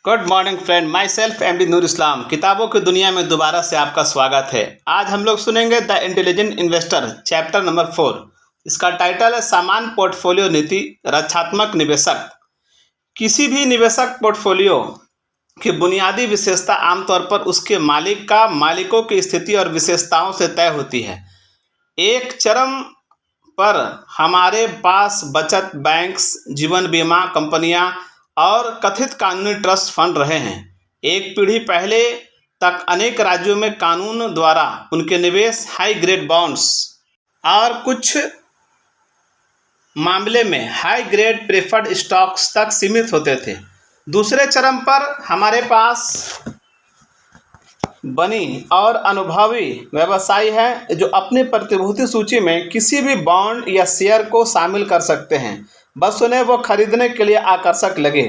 Good morning friend, myself MD Noor Islam. किताबों की दुनिया में दोबारा से आपका स्वागत है। आज हम लोग सुनेंगे the intelligent investor chapter number 4। इसका टाइटल है सामान्य पोर्टफोलियो नीति, रक्षात्मक निवेशक। किसी भी निवेशक पोर्टफोलियो की बुनियादी विशेषता आमतौर पर उसके मालिकों की स्थिति और विशेषताओं से तय होती है। एक चरम पर हमारे पास बचत बैंक्स, जीवन बीमा कंपनियां और कथित कानूनी ट्रस्ट फंड रहे हैं। एक पीढ़ी पहले तक अनेक राज्यों में कानून द्वारा उनके निवेश हाई ग्रेड बॉन्ड्स और कुछ मामले में हाई ग्रेड प्रेफर्ड स्टॉक्स तक सीमित होते थे। दूसरे चरम पर हमारे पास बनी और अनुभवी व्यवसायी हैं जो अपनी प्रतिभूति सूची में किसी भी बॉन्ड या शेयर को शामिल कर सकते हैं, बस उन्हें वो खरीदने के लिए आकर्षक लगे।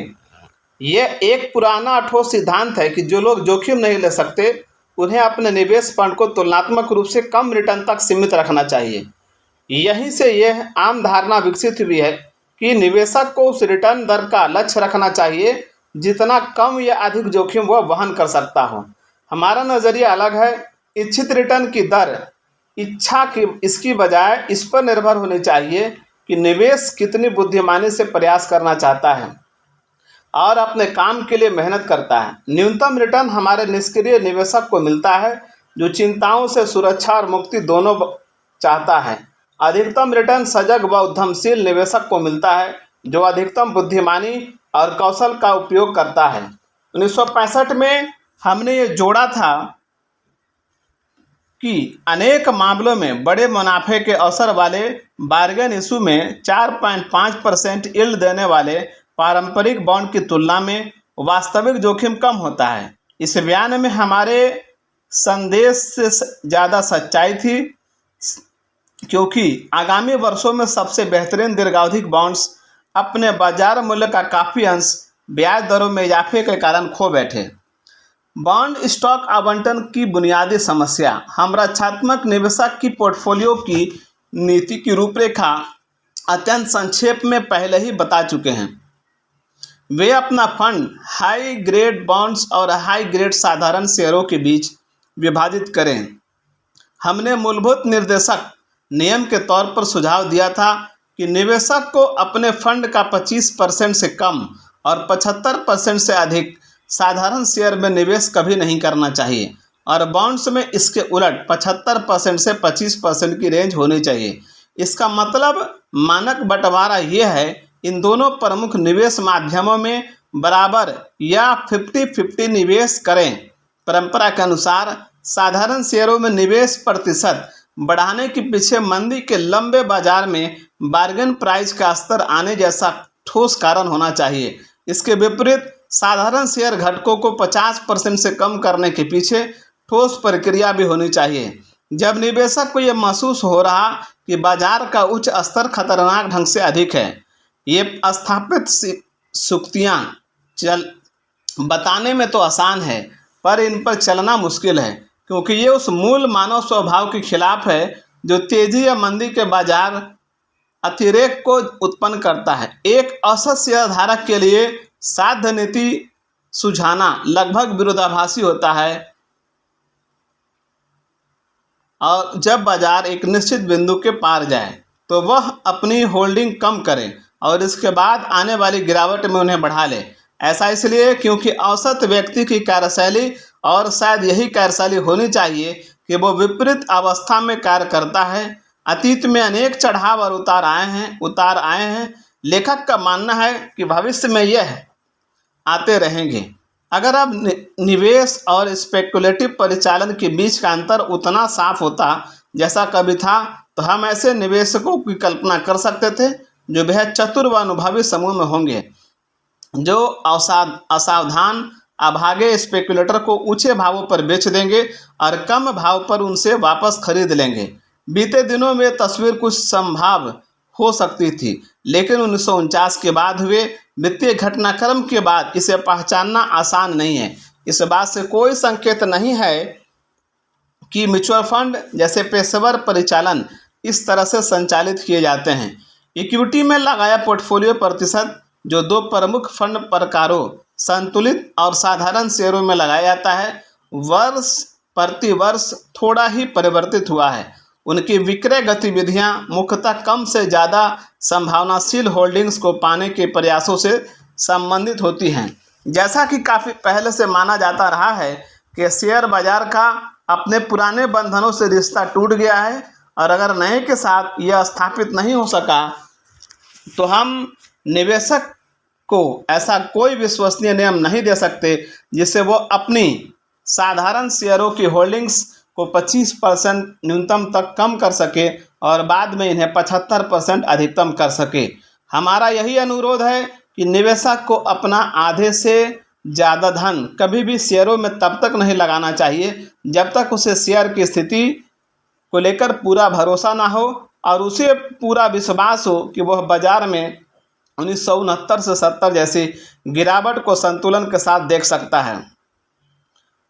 यह एक पुराना ठोस सिद्धांत है कि जो लोग जोखिम नहीं ले सकते उन्हें अपने निवेश फंड को तुलनात्मक रूप से कम रिटर्न तक सीमित रखना चाहिए। यहीं से यह आम धारणा विकसित हुई है कि निवेशक को उस रिटर्न दर का लक्ष्य रखना चाहिए जितना कम या अधिक जोखिम वह वहन कर सकता हो। हमारा नज़रिया अलग है। इच्छित रिटर्न की दर इसकी बजाय इस पर निर्भर होनी चाहिए कि निवेश कितनी बुद्धिमानी से प्रयास करना चाहता है और अपने काम के लिए मेहनत करता है। न्यूनतम रिटर्न हमारे निष्क्रिय निवेशक को मिलता है जो चिंताओं से सुरक्षा और मुक्ति दोनों चाहता है। अधिकतम रिटर्न सजग व उद्यमशील निवेशक को मिलता है जो अधिकतम बुद्धिमानी और कौशल का उपयोग करता है। 1965 में हमने ये जोड़ा था कि अनेक मामलों में बड़े मुनाफे के अवसर वाले बार्गेन इशू में 4.5% यील्ड देने वाले पारंपरिक बॉन्ड की तुलना में वास्तविक जोखिम कम होता है। इस बयान में हमारे संदेश से ज़्यादा सच्चाई थी, क्योंकि आगामी वर्षों में सबसे बेहतरीन दीर्घावधि बॉन्ड्स अपने बाजार मूल्य का काफ़ी अंश ब्याज दरों में इजाफे के कारण खो बैठे। बॉन्ड स्टॉक आवंटन की बुनियादी समस्या। हम रक्षात्मक निवेशक की पोर्टफोलियो की नीति की रूपरेखा अत्यंत संक्षेप में पहले ही बता चुके हैं। वे अपना फंड हाई ग्रेड बॉन्ड्स और हाई ग्रेड साधारण शेयरों के बीच विभाजित करें। हमने मूलभूत निर्देशक नियम के तौर पर सुझाव दिया था कि निवेशक को अपने फंड का 25% से कम और 75% से अधिक साधारण शेयर में निवेश कभी नहीं करना चाहिए और बॉन्ड्स में इसके उलट 75% से 25% की रेंज होनी चाहिए। इसका मतलब मानक बंटवारा यह है, इन दोनों प्रमुख निवेश माध्यमों में बराबर या 50-50 निवेश करें। परंपरा के अनुसार साधारण शेयरों में निवेश प्रतिशत बढ़ाने के पीछे मंदी के लंबे बाजार में बार्गेन प्राइस का स्तर आने जैसा ठोस कारण होना चाहिए। इसके विपरीत साधारण शेयर घटकों को 50% से कम करने के पीछे ठोस प्रक्रिया भी होनी चाहिए। जब निवेशक को यह महसूस हो रहा कि बाजार का उच्च स्तर खतरनाक ढंग से अधिक है, ये स्थापित सूक्तियाँ बताने में तो आसान है, पर इन पर चलना मुश्किल है, क्योंकि ये उस मूल मानव स्वभाव के खिलाफ है जो तेजी या मंदी के बाजार अतिरेक को उत्पन्न करता है। एक औसत शेयरधारक के लिए साध्य नीति सुझाना लगभग विरोधाभासी होता है, और जब बाजार एक निश्चित बिंदु के पार जाए तो वह अपनी होल्डिंग कम करे और इसके बाद आने वाली गिरावट में उन्हें बढ़ा ले। ऐसा इसलिए क्योंकि औसत व्यक्ति की कार्यशैली, और शायद यही कार्यशैली होनी चाहिए, कि वो विपरीत अवस्था में कार्य करता है। अतीत में अनेक चढ़ाव और उतार आए हैं। लेखक का मानना है कि भविष्य में यह आते रहेंगे। अगर अब निवेश और स्पेकुलेटिव परिचालन के बीच का अंतर उतना साफ होता जैसा कभी था, तो हम ऐसे निवेशकों की कल्पना कर सकते थे जो बेहद चतुर व अनुभवी समूह में होंगे, जो असावधान अभागे स्पेकुलेटर को ऊंचे भावों पर बेच देंगे और कम भाव पर उनसे वापस खरीद लेंगे। बीते दिनों में तस्वीर कुछ संभाव हो सकती थी, लेकिन 1949 के बाद हुए वित्तीय घटनाक्रम के बाद इसे पहचानना आसान नहीं है। इस बात से कोई संकेत नहीं है कि म्यूचुअल फंड जैसे पेशेवर परिचालन इस तरह से संचालित किए जाते हैं। इक्विटी में लगाया पोर्टफोलियो प्रतिशत जो दो प्रमुख फंड प्रकारों संतुलित और साधारण शेयरों में लगाया जाता है, वर्ष प्रति वर्ष थोड़ा ही परिवर्तित हुआ है। उनकी विक्रय गतिविधियां मुख्यतः कम से ज़्यादा संभावनाशील होल्डिंग्स को पाने के प्रयासों से संबंधित होती हैं। जैसा कि काफ़ी पहले से माना जाता रहा है कि शेयर बाजार का अपने पुराने बंधनों से रिश्ता टूट गया है और अगर नए के साथ यह स्थापित नहीं हो सका तो हम निवेशक को ऐसा कोई विश्वसनीय नियम नहीं दे सकते जिससे वो अपनी साधारण शेयरों की होल्डिंग्स को 25% न्यूनतम तक कम कर सके और बाद में इन्हें 75% अधिकतम कर सके। हमारा यही अनुरोध है कि निवेशक को अपना आधे से ज़्यादा धन कभी भी शेयरों में तब तक नहीं लगाना चाहिए जब तक उसे शेयर की स्थिति को लेकर पूरा भरोसा ना हो और उसे पूरा विश्वास हो कि वह बाजार में 1969 से 70 जैसी गिरावट को संतुलन के साथ देख सकता है।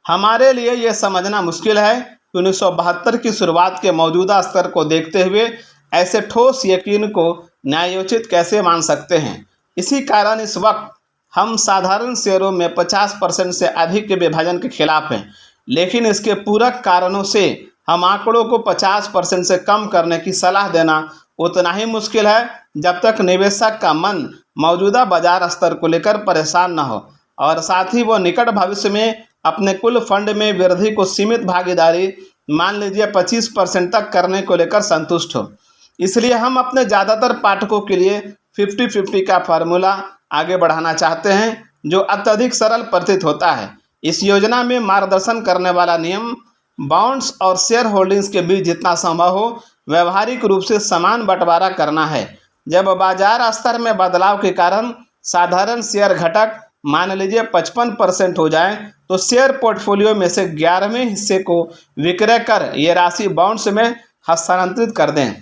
हमारे लिए यह समझना मुश्किल है कि 1972 की शुरुआत के मौजूदा स्तर को देखते हुए ऐसे ठोस यकीन को न्यायोचित कैसे मान सकते हैं। इसी कारण इस वक्त हम साधारण शेयरों में 50% से अधिक के विभाजन के खिलाफ हैं, लेकिन इसके पूरक कारणों से हम आंकड़ों को 50% से कम करने की सलाह देना उतना ही मुश्किल है जब तक निवेशक का मन मौजूदा बाजार स्तर को लेकर परेशान न हो और साथ ही वो निकट भविष्य में अपने कुल फंड में वृद्धि को सीमित भागीदारी मान लीजिए 25% तक करने को लेकर संतुष्ट हो। इसलिए हम अपने ज़्यादातर पाठकों के लिए 50-50 का फार्मूला आगे बढ़ाना चाहते हैं जो अत्यधिक सरल प्रतीत होता है। इस योजना में मार्गदर्शन करने वाला नियम बॉन्ड्स और शेयर होल्डिंग्स के बीच जितना संभव हो व्यवहारिक रूप से समान बंटवारा करना है। जब बाजार स्तर में बदलाव के कारण साधारण शेयर घटक मान लीजिए 55% हो जाए तो शेयर पोर्टफोलियो में से 11वें हिस्से को विक्रय कर ये राशि बॉन्ड्स में हस्तांतरित कर दें।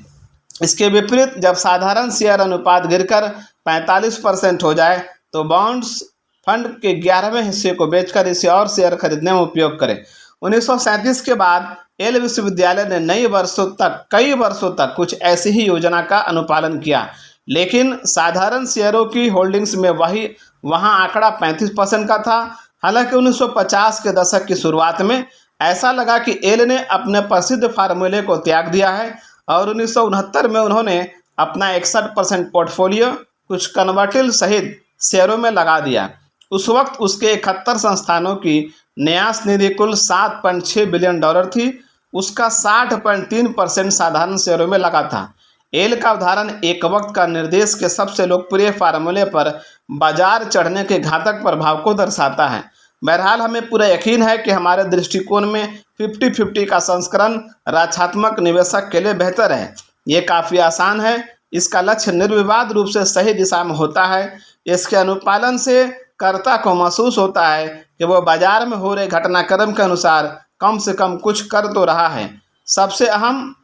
इसके विपरीत जब साधारण शेयर अनुपात गिरकर 45% हो जाए तो बॉन्ड्स फंड के 11वें हिस्से को बेचकर इसे और शेयर खरीदने में उपयोग करें। 1937 के बाद येल विश्वविद्यालय ने कई वर्षों तक कुछ ऐसी ही योजना का अनुपालन किया, लेकिन साधारण शेयरों की होल्डिंग्स में वहाँ आंकड़ा 35% का था। हालांकि 1950 के दशक की शुरुआत में ऐसा लगा कि येल ने अपने प्रसिद्ध फार्मूले को त्याग दिया है और 1969 में उन्होंने अपना 61% पोर्टफोलियो कुछ कन्वर्टिबल सहित शेयरों में लगा दिया। उस वक्त उसके 71 संस्थानों की न्यास निधि कुल $7.6 बिलियन थी। उसका 60.3% साधारण शेयरों में लगा था। येल का उदाहरण एक वक्त का निर्देश के सबसे लोकप्रिय फार्मूले पर बाजार चढ़ने के घातक प्रभाव को दर्शाता है। बहरहाल हमें पूरा यकीन है कि हमारे दृष्टिकोण में 50-50 का संस्करण रक्षात्मक निवेशक के लिए बेहतर है। ये काफ़ी आसान है। इसका लक्ष्य निर्विवाद रूप से सही दिशा में होता है। इसके अनुपालन से कर्ता को महसूस होता है कि वह बाजार में हो रहे घटनाक्रम के अनुसार कम से कम कुछ कर तो रहा है। सबसे अहम,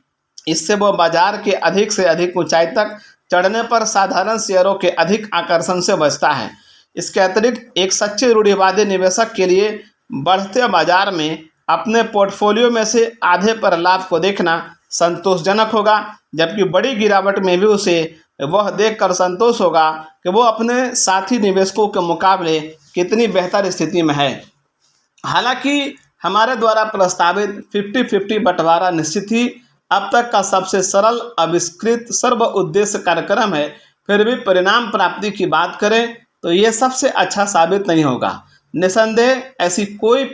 इससे वह बाजार के अधिक से अधिक ऊंचाई तक चढ़ने पर साधारण शेयरों के अधिक आकर्षण से बचता है। इसके अतिरिक्त एक सच्चे रूढ़िवादी निवेशक के लिए बढ़ते बाजार में अपने पोर्टफोलियो में से आधे पर लाभ को देखना संतोषजनक होगा, जबकि बड़ी गिरावट में भी उसे वह देखकर संतोष होगा कि वो अपने साथी निवेशकों के मुकाबले कितनी बेहतर स्थिति में है। हालांकि हमारे द्वारा प्रस्तावित 50-50 बंटवारा निश्चित ही अब तक का सबसे सरल आविष्कृत सर्व उद्देश्य कार्यक्रम है, फिर भी परिणाम प्राप्ति की बात करें तो ये सबसे अच्छा साबित नहीं होगा। निसंदेह ऐसी कोई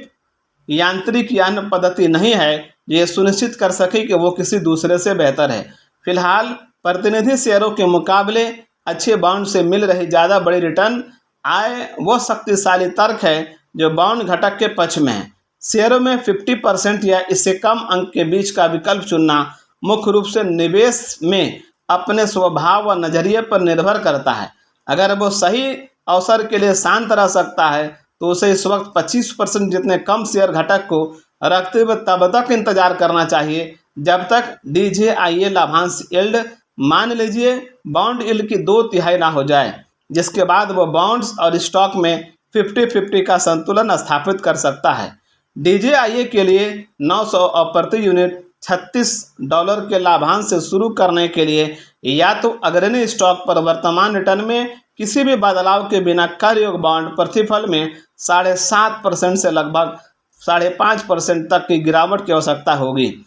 यांत्रिक या अन्य पद्धति नहीं है जो ये सुनिश्चित कर सके कि वो किसी दूसरे से बेहतर है। फिलहाल प्रतिनिधि शेयरों के मुकाबले अच्छे बॉन्ड से मिल रही ज़्यादा बड़ी रिटर्न आय वो शक्तिशाली तर्क है जो बॉन्ड घटक के पक्ष में है। शेयरों में 50% या इससे कम अंक के बीच का विकल्प चुनना मुख्य रूप से निवेश में अपने स्वभाव व नज़रिए पर निर्भर करता है। अगर वो सही अवसर के लिए शांत रह सकता है तो उसे इस वक्त 25% जितने कम शेयर घटक को रखते हुए तब तक इंतजार करना चाहिए जब तक DJIA लाभांश यील्ड मान लीजिए बॉन्ड यील्ड की 2/3 ना हो जाए, जिसके बाद वो बॉन्ड्स और स्टॉक में 50-50 का संतुलन स्थापित कर सकता है। DJIA के लिए 900 और प्रति यूनिट $36 के लाभांश से शुरू करने के लिए या तो अग्रणी स्टॉक पर वर्तमान रिटर्न में किसी भी बदलाव के बिना कर योग्य बॉन्ड प्रतिफल में 7.5% से लगभग 5.5% तक की गिरावट की आवश्यकता होगी।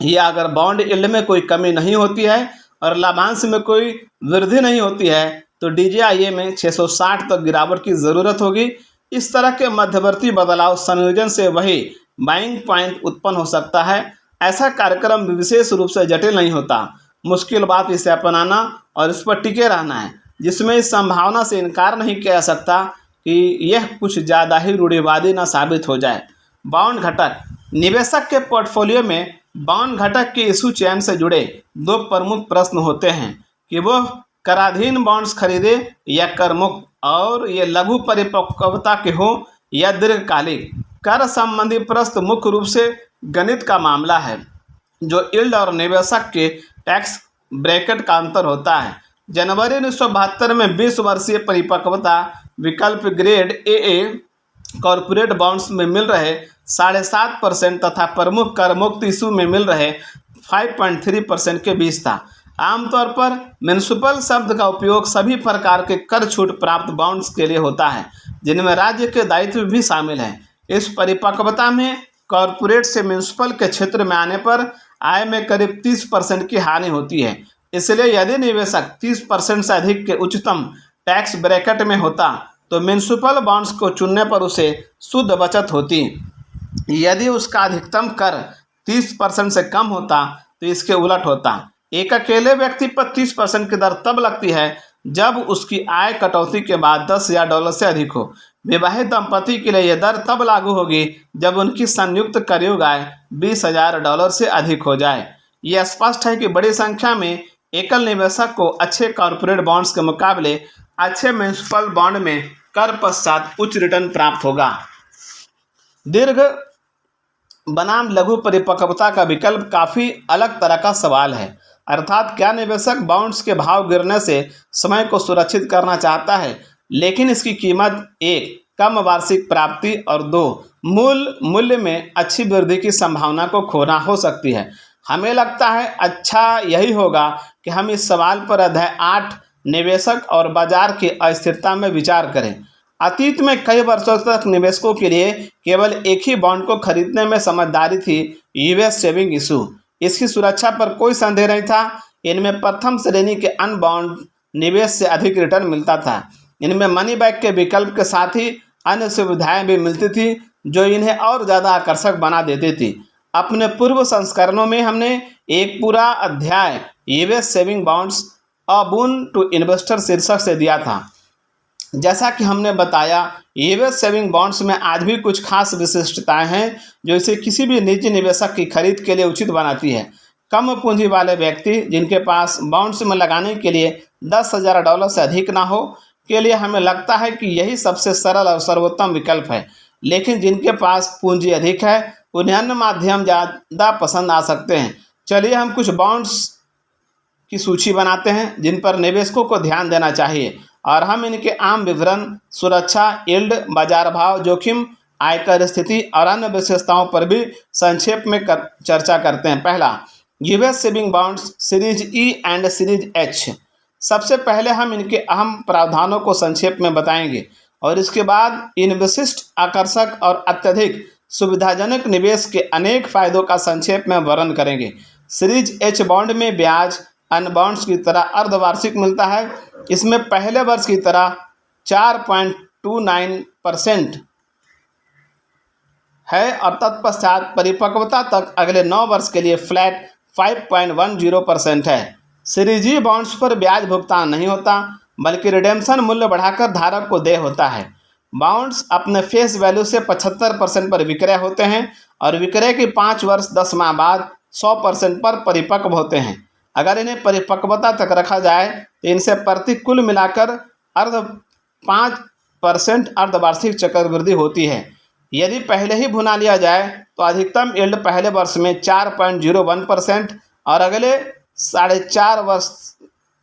या अगर बॉन्ड यील्ड में कोई कमी नहीं होती है और लाभांश में कोई वृद्धि नहीं होती है तो DJIA में 660 तक गिरावट की ज़रूरत होगी। इस तरह के मध्यवर्ती बदलाव संयोजन से वही बाइंग पॉइंट उत्पन्न हो सकता है। ऐसा कार्यक्रम विशेष रूप से जटिल नहीं होता, मुश्किल बात इसे अपनाना और इस पर टिके रहना है, जिसमें इस संभावना से इनकार नहीं किया जा सकता कि यह कुछ ज़्यादा ही रूढ़िवादी न साबित हो जाए। बॉन्ड घटक। निवेशक के पोर्टफोलियो में बॉन्ड घटक के इशू चयन से जुड़े दो प्रमुख प्रश्न होते हैं कि वह कराधीन बॉन्ड्स खरीदे या कर मुक्त, और ये लघु परिपक्वता के हो या दीर्घकालिक। कर संबंधी प्रश्न मुख्य रूप से गणित का मामला है, जो यील्ड और निवेशक के टैक्स ब्रैकेट का अंतर होता है। जनवरी 1972 में 20 वर्षीय परिपक्वता विकल्प ग्रेड AA कॉरपोरेट बॉन्ड्स में मिल रहे 7.5% तथा प्रमुख कर मुक्त इशू में मिल रहे 5.3% के बीच था। आमतौर पर म्युनिसिपल शब्द का उपयोग सभी प्रकार के कर छूट प्राप्त बॉन्ड्स के लिए होता है, जिनमें राज्य के दायित्व भी शामिल हैं। इस परिपक्वता में कॉरपोरेट से म्युनिसिपल के क्षेत्र में आने पर आय में करीब 30% की हानि होती है। इसलिए यदि निवेशक 30% से अधिक के उच्चतम टैक्स ब्रैकेट में होता तो म्युनिसिपल बॉन्ड्स को चुनने पर उसे शुद्ध बचत होती। यदि उसका अधिकतम कर 30% से कम होता तो इसके उलट होता। एक अकेले व्यक्ति पर 30% की दर तब लगती है जब उसकी आय कटौती के बाद $10,000 से अधिक हो। विवाहित दंपति के लिए यह दर तब लागू होगी जब उनकी संयुक्त कर योग्य आय $20,000 से अधिक हो जाए। यह स्पष्ट है कि बड़ी संख्या में एकल निवेशक को अच्छे कॉरपोरेट बॉन्ड्स के मुकाबले अच्छे म्युनिसिपल बॉन्ड में कर पश्चात उच्च रिटर्न प्राप्त होगा। दीर्घ बनाम लघु परिपक्वता का विकल्प काफ़ी अलग तरह का सवाल है, अर्थात क्या निवेशक बॉन्ड्स के भाव गिरने से समय को सुरक्षित करना चाहता है, लेकिन इसकी कीमत 1 कम वार्षिक प्राप्ति और 2 मूल्य में अच्छी वृद्धि की संभावना को खोना हो सकती है। हमें लगता है अच्छा यही होगा कि हम इस सवाल पर अध्याय 8 निवेशक और बाजार की अस्थिरता में विचार करें। अतीत में कई वर्षों तक निवेशकों के लिए केवल एक ही बॉन्ड को खरीदने में समझदारी थी, US सेविंग इशू। इसकी सुरक्षा पर कोई संदेह नहीं था। इनमें प्रथम श्रेणी के अन्य बॉन्ड निवेश से अधिक रिटर्न मिलता था। इनमें मनी बैक के विकल्प के साथ ही अन्य सुविधाएं भी मिलती थी जो इन्हें और ज़्यादा आकर्षक बना देती थी। अपने पूर्व संस्करणों में हमने एक पूरा अध्याय US saving bonds a boon to investor शीर्षक से दिया था। जैसा कि हमने बताया, US सेविंग बॉन्ड्स में आज भी कुछ खास विशिष्टताएं हैं जो इसे किसी भी निजी निवेशक की खरीद के लिए उचित बनाती है। कम पूंजी वाले व्यक्ति जिनके पास बॉन्ड्स में लगाने के लिए $10,000 से अधिक ना हो के लिए हमें लगता है कि यही सबसे सरल और सर्वोत्तम विकल्प है, लेकिन जिनके पास पूंजी अधिक है उन्हें अन्य माध्यम ज़्यादा पसंद आ सकते हैं। चलिए हम कुछ बॉन्ड्स की सूची बनाते हैं जिन पर निवेशकों को ध्यान देना चाहिए और हम इनके आम विवरण, सुरक्षा, यील्ड, बाजार भाव, जोखिम, आयकर स्थिति और अन्य विशेषताओं पर भी संक्षेप में चर्चा करते हैं। पहला, US saving bonds series E and series H। सबसे पहले हम इनके अहम प्रावधानों को संक्षेप में बताएंगे और इसके बाद इन विशिष्ट, आकर्षक और अत्यधिक सुविधाजनक निवेश के अनेक फायदों का संक्षेप में वर्णन करेंगे। सीरीज H बॉन्ड में ब्याज अन्य बॉन्ड्स की तरह अर्धवार्षिक मिलता है। इसमें पहले वर्ष की तरह 4.29% है और तत्पश्चात परिपक्वता तक अगले 9 वर्ष के लिए फ्लैट 5.10% है। सीरीज E बॉन्ड्स पर ब्याज भुगतान नहीं होता, बल्कि रिडेम्पशन मूल्य बढ़ाकर धारक को देय होता है। बॉन्ड्स अपने फेस वैल्यू से 75% पर विक्रय होते हैं और विक्रय के 5 वर्ष 10 माह बाद 100% पर परिपक्व होते हैं। अगर इन्हें परिपक्वता तक रखा जाए तो इनसे प्रति कुल मिलाकर 5% अर्धवार्षिक चक्रवृद्धि होती है। यदि पहले ही भुना लिया जाए तो अधिकतम यील्ड पहले वर्ष में 4.01% और अगले 4.5 वर्ष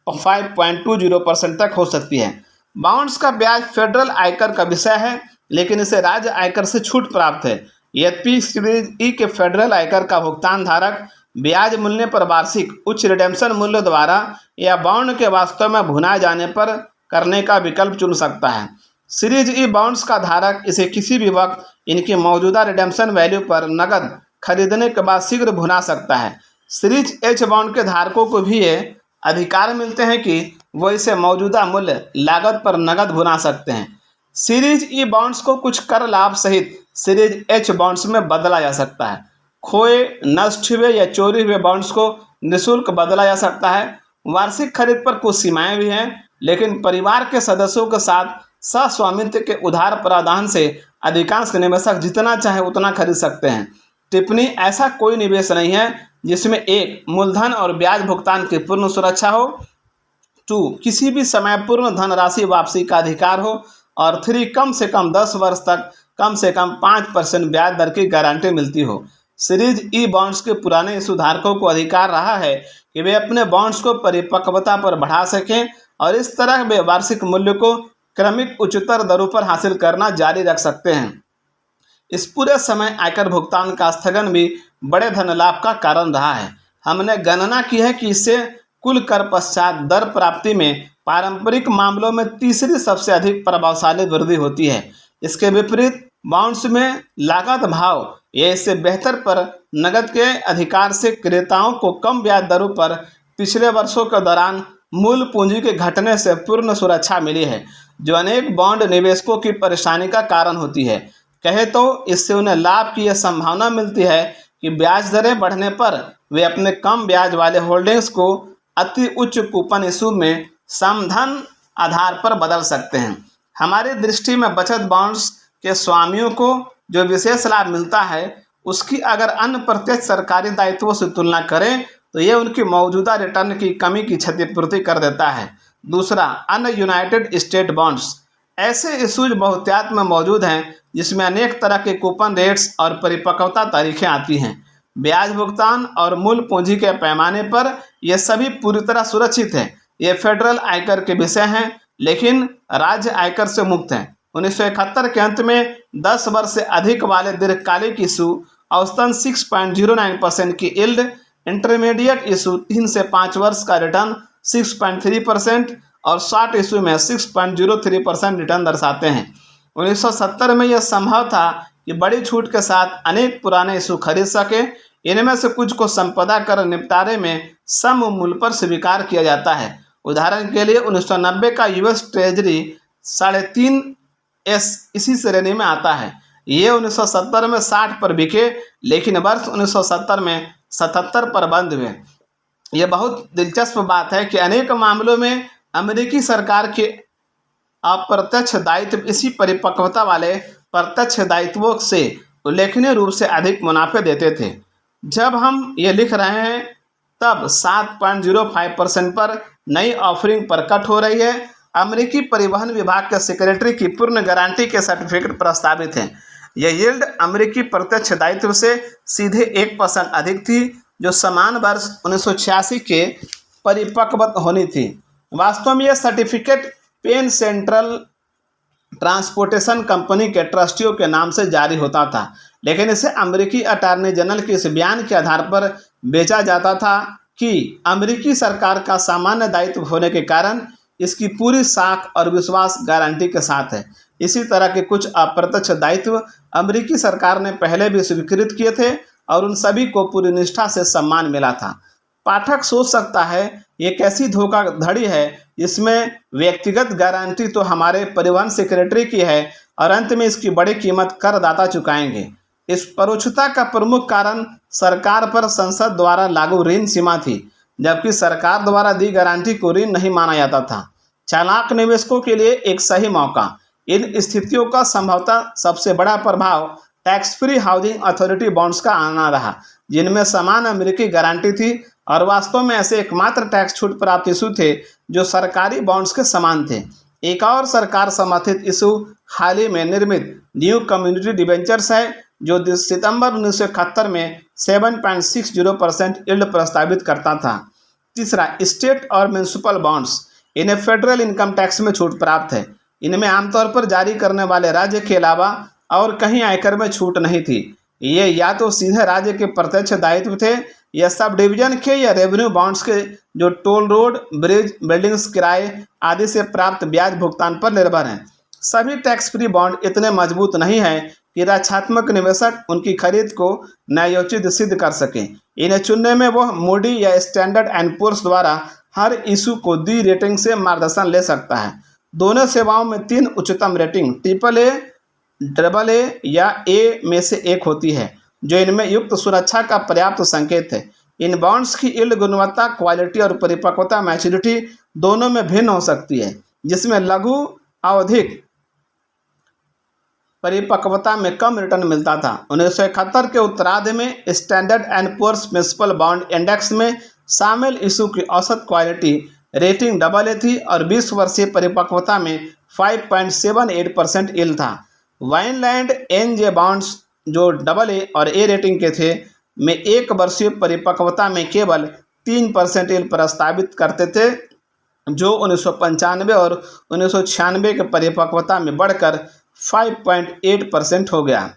5.20% तक हो सकती है। बॉन्ड्स का ब्याज फेडरल आयकर का विषय है, लेकिन इसे राज्य आयकर से छूट प्राप्त है। यद्यपि सीरीज E के फेडरल आयकर का भुगतान धारक ब्याज मूल्य पर वार्षिक उच्च रिडेम्पशन मूल्य द्वारा या बॉन्ड के वास्तव में भुनाए जाने पर करने का विकल्प चुन सकता है। सीरीज ई बॉन्ड्स का धारक इसे किसी भी वक्त इनकी मौजूदा रिडेम्पशन वैल्यू पर नकद खरीदने के बाद शीघ्र भुना सकता है। सीरीज एच बॉन्ड के धारकों को भी ये अधिकार मिलते हैं कि वो इसे मौजूदा मूल्य लागत पर नकद भुना सकते हैं। सीरीज ई बॉन्ड्स को कुछ कर लाभ सहित सीरीज एच बॉन्ड्स में बदला जा सकता है। खोए, नष्ट हुए या चोरी हुए बॉन्ड्स को निःशुल्क बदला जा सकता है। वार्षिक खरीद पर कुछ सीमाएं भी हैं, लेकिन परिवार के सदस्यों के साथ सहस्वामित्व के उधार प्रावधान से अधिकांश निवेशक जितना चाहे उतना खरीद सकते हैं। टिप्पणी: ऐसा कोई निवेश नहीं है जिसमें 1. मूलधन और ब्याज भुगतान की पूर्ण सुरक्षा हो, 2. किसी भी समय पूर्ण धनराशि वापसी का अधिकार हो, और 3. कम से कम 10 वर्ष तक कम से कम 5% ब्याज दर की गारंटी मिलती हो। सीरीज ई बॉन्ड्स के पुराने इशूधारकों को अधिकार रहा है कि वे अपने बॉन्ड्स को परिपक्वता पर बढ़ा सकें और इस तरह वे वार्षिक मूल्य को क्रमिक उच्चतर दरों पर हासिल करना जारी रख सकते हैं। इस पूरे समय आयकर भुगतान का स्थगन भी बड़े धन लाभ का कारण रहा है। हमने गणना की है कि इससे कुल कर पश्चात दर प्राप्ति में पारंपरिक मामलों में तीसरी सबसे अधिक प्रभावशाली वृद्धि होती है। इसके विपरीत बॉन्ड्स में लागत भाव या इससे बेहतर पर नकद के अधिकार से क्रेताओं को कम ब्याज दरों पर पिछले वर्षों के दौरान मूल पूंजी के घटने से पूर्ण सुरक्षा मिली है, जो अनेक बॉन्ड निवेशकों की परेशानी का कारण होती है। कहे तो इससे उन्हें लाभ की यह संभावना मिलती है कि ब्याज दरें बढ़ने पर वे अपने कम ब्याज वाले होल्डिंग्स को अति उच्च कूपन इशू में समधन आधार पर बदल सकते हैं। हमारी दृष्टि में बचत बॉन्ड्स के स्वामियों को जो विशेष लाभ मिलता है, उसकी अगर अन्य प्रत्यक्ष सरकारी दायित्वों से तुलना करें तो ये उनकी मौजूदा रिटर्न की कमी की क्षतिपूर्ति कर देता है। दूसरा, अन्य यूनाइटेड स्टेट बॉन्ड्स। ऐसे इशूज बहुतायत में मौजूद हैं जिसमें अनेक तरह के कूपन रेट्स और परिपक्वता तारीखें आती हैं। ब्याज भुगतान और मूल पूंजी के पैमाने पर ये सभी पूरी तरह सुरक्षित हैं। ये फेडरल आयकर के विषय हैं, लेकिन राज्य आयकर से मुक्त हैं। 1971 के अंत में 10 वर्ष से अधिक वाले दीर्घकालिक इशू औसतन 6.09% की यील्ड, इंटरमीडिएट इशू 3 से 5 वर्ष का रिटर्न 6.3% और शॉर्ट इशू में 6.03% रिटर्न दर्शाते हैं। 1970 में यह संभव था कि बड़ी छूट के साथ अनेक पुराने इशू खरीद सके। इनमें से कुछ को संपदा कर निपटारे में सम मूल्य पर स्वीकार किया जाता है। उदाहरण के लिए 1990 का यूएस ट्रेजरी 3.5S इसी श्रेणी में आता है। ये 1970 में 60 पर बिके, लेकिन वर्ष 1970 में 77 पर बंद हुए। यह बहुत दिलचस्प बात है कि अनेक मामलों में अमेरिकी सरकार के अप्रत्यक्ष दायित्व इसी परिपक्वता वाले प्रत्यक्ष दायित्वों से उल्लेखनीय रूप से अधिक मुनाफे देते थे। जब हम ये लिख रहे हैं तब 7.05% पर नई ऑफरिंग पर कट हो रही है। अमेरिकी परिवहन विभाग के सेक्रेटरी की पूर्ण गारंटी के सर्टिफिकेट प्रस्तावित हैं। यह यील्ड अमेरिकी प्रत्यक्ष दायित्व से सीधे 1% अधिक थी, जो समान वर्ष 1986 के परिपक्व होनी थी। वास्तव में यह certificate Penn Central Transportation Company के ट्रस्टियों के नाम से जारी होता था, लेकिन इसे अमेरिकी अटॉर्नी जनरल के इस बयान के आधार पर बेचा जाता था कि अमेरिकी सरकार का सामान्य दायित्व होने के कारण इसकी पूरी साख और विश्वास गारंटी के साथ है। इसी तरह के कुछ अप्रत्यक्ष दायित्व अमेरिकी सरकार ने पहले भी स्वीकृत किए थे और उन सभी को पूरी निष्ठा से सम्मान मिला था। पाठक सोच सकता है ये कैसी धोखाधड़ी है जिसमें व्यक्तिगत गारंटी तो हमारे परिवहन सेक्रेटरी की है और अंत में इसकी बड़ी कीमत करदाता चुकाएंगे। इस परोक्षता का प्रमुख कारण सरकार पर संसद द्वारा लागू ऋण सीमा थी, जबकि सरकार द्वारा दी गारंटी को ऋण नहीं माना जाता था। चालाक निवेशकों के लिए एक सही मौका। इन स्थितियों का संभवतः सबसे बड़ा प्रभाव tax free housing authority bonds का आना रहा, जिनमें समान अमेरिकी गारंटी थी और वास्तव में ऐसे एकमात्र टैक्स छूट प्राप्त इशू थे जो सरकारी बॉन्ड्स के समान थे। एक और सरकार समर्थित इशू हाल ही में निर्मित न्यू कम्युनिटी डिबेंचर्स है, जो सितंबर 1971 में 7.60% यील्ड प्रस्तावित करता था। तीसरा, स्टेट और म्यूनिसिपल बॉन्ड्स। इन्हें फेडरल इनकम टैक्स में छूट प्राप्त है। इनमें आमतौर पर जारी करने वाले राज्य के अलावा और कहीं आयकर में छूट नहीं थी। ये या तो सीधे राज्य के प्रत्यक्ष दायित्व थे या सब डिवीजन के या रेवेन्यू बॉन्ड्स के जो टोल रोड, ब्रिज, बिल्डिंग्स किराए आदि से प्राप्त ब्याज भुगतान पर निर्भर हैं। सभी टैक्स फ्री बॉन्ड इतने मजबूत नहीं हैं कि रक्षात्मक निवेशक उनकी खरीद को न्यायोचित सिद्ध कर सकें। इन्हें चुनने में वह मूडी या स्टैंडर्ड एंड पुअर्स द्वारा हर इशू को दी रेटिंग से मार्गदर्शन ले सकता है। दोनों सेवाओं में 3 उच्चतम rating triple A, double A या ए में से एक होती है, जो इनमें युक्त सुरक्षा का पर्याप्त संकेत है। इन बॉन्ड्स की यील्ड गुणवत्ता, क्वालिटी और परिपक्वता मैच्योरिटी दोनों में भिन्न हो सकती है, जिसमें लघु आवधिक परिपक्वता में कम रिटर्न मिलता था। 1971 के उत्तरार्ध में Standard and Poor's municipal bond index में शामिल इशू की औसत क्वालिटी रेटिंग डबल ए थी और 20 वर्षीय परिपक्वता में 5.78% यील्ड था। वाइनलैंड एनजे बॉन्ड्स जो डबल ए और ए रेटिंग के थे में 1 वर्षीय परिपक्वता में केवल 3% यील्ड प्रस्तावित करते थे, जो 1995 और 1996 के परिपक्वता में बढ़कर 5.8% हो गया।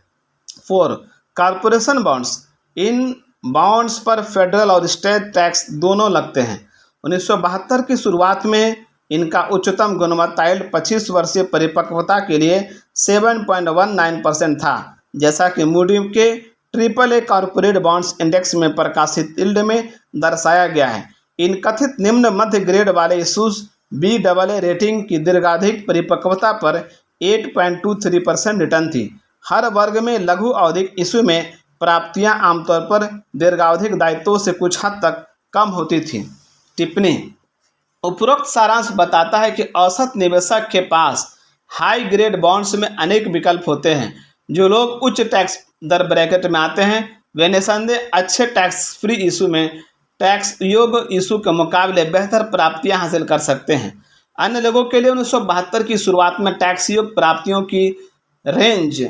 4. Corporation bonds. इन बॉन्ड्स पर फेडरल और स्टेट टैक्स दोनों लगते हैं। 1972 की शुरुआत में इनका उच्चतम गुणवत्ता यील्ड 25 वर्षीय परिपक्वता के लिए 7.19% था, जैसा कि मूडी के triple A corporate bonds index में प्रकाशित यील्ड में दर्शाया गया है। इन कथित निम्न मध्य ग्रेड वाले issues B double A rating की दीर्घाधिक परिपक्वता पर 8.23% रिटर्न थी। हर वर्ग में लघु अवधिक इशू में प्राप्तियां आमतौर पर दीर्घावधिक दायित्वों से कुछ हद तक कम होती थी। टिप्पणी। उपरोक्त सारांश बताता है कि औसत निवेशक के पास हाई ग्रेड बॉन्ड्स में अनेक विकल्प होते हैं। जो लोग उच्च टैक्स दर ब्रैकेट में आते हैं वे निसंदेह अच्छे टैक्स फ्री इशू में टैक्स योग्य इशू के मुकाबले बेहतर प्राप्तियां हासिल कर सकते हैं। अन्य लोगों के लिए 1972 की शुरुआत में टैक्स योग्य प्राप्तियों की रेंज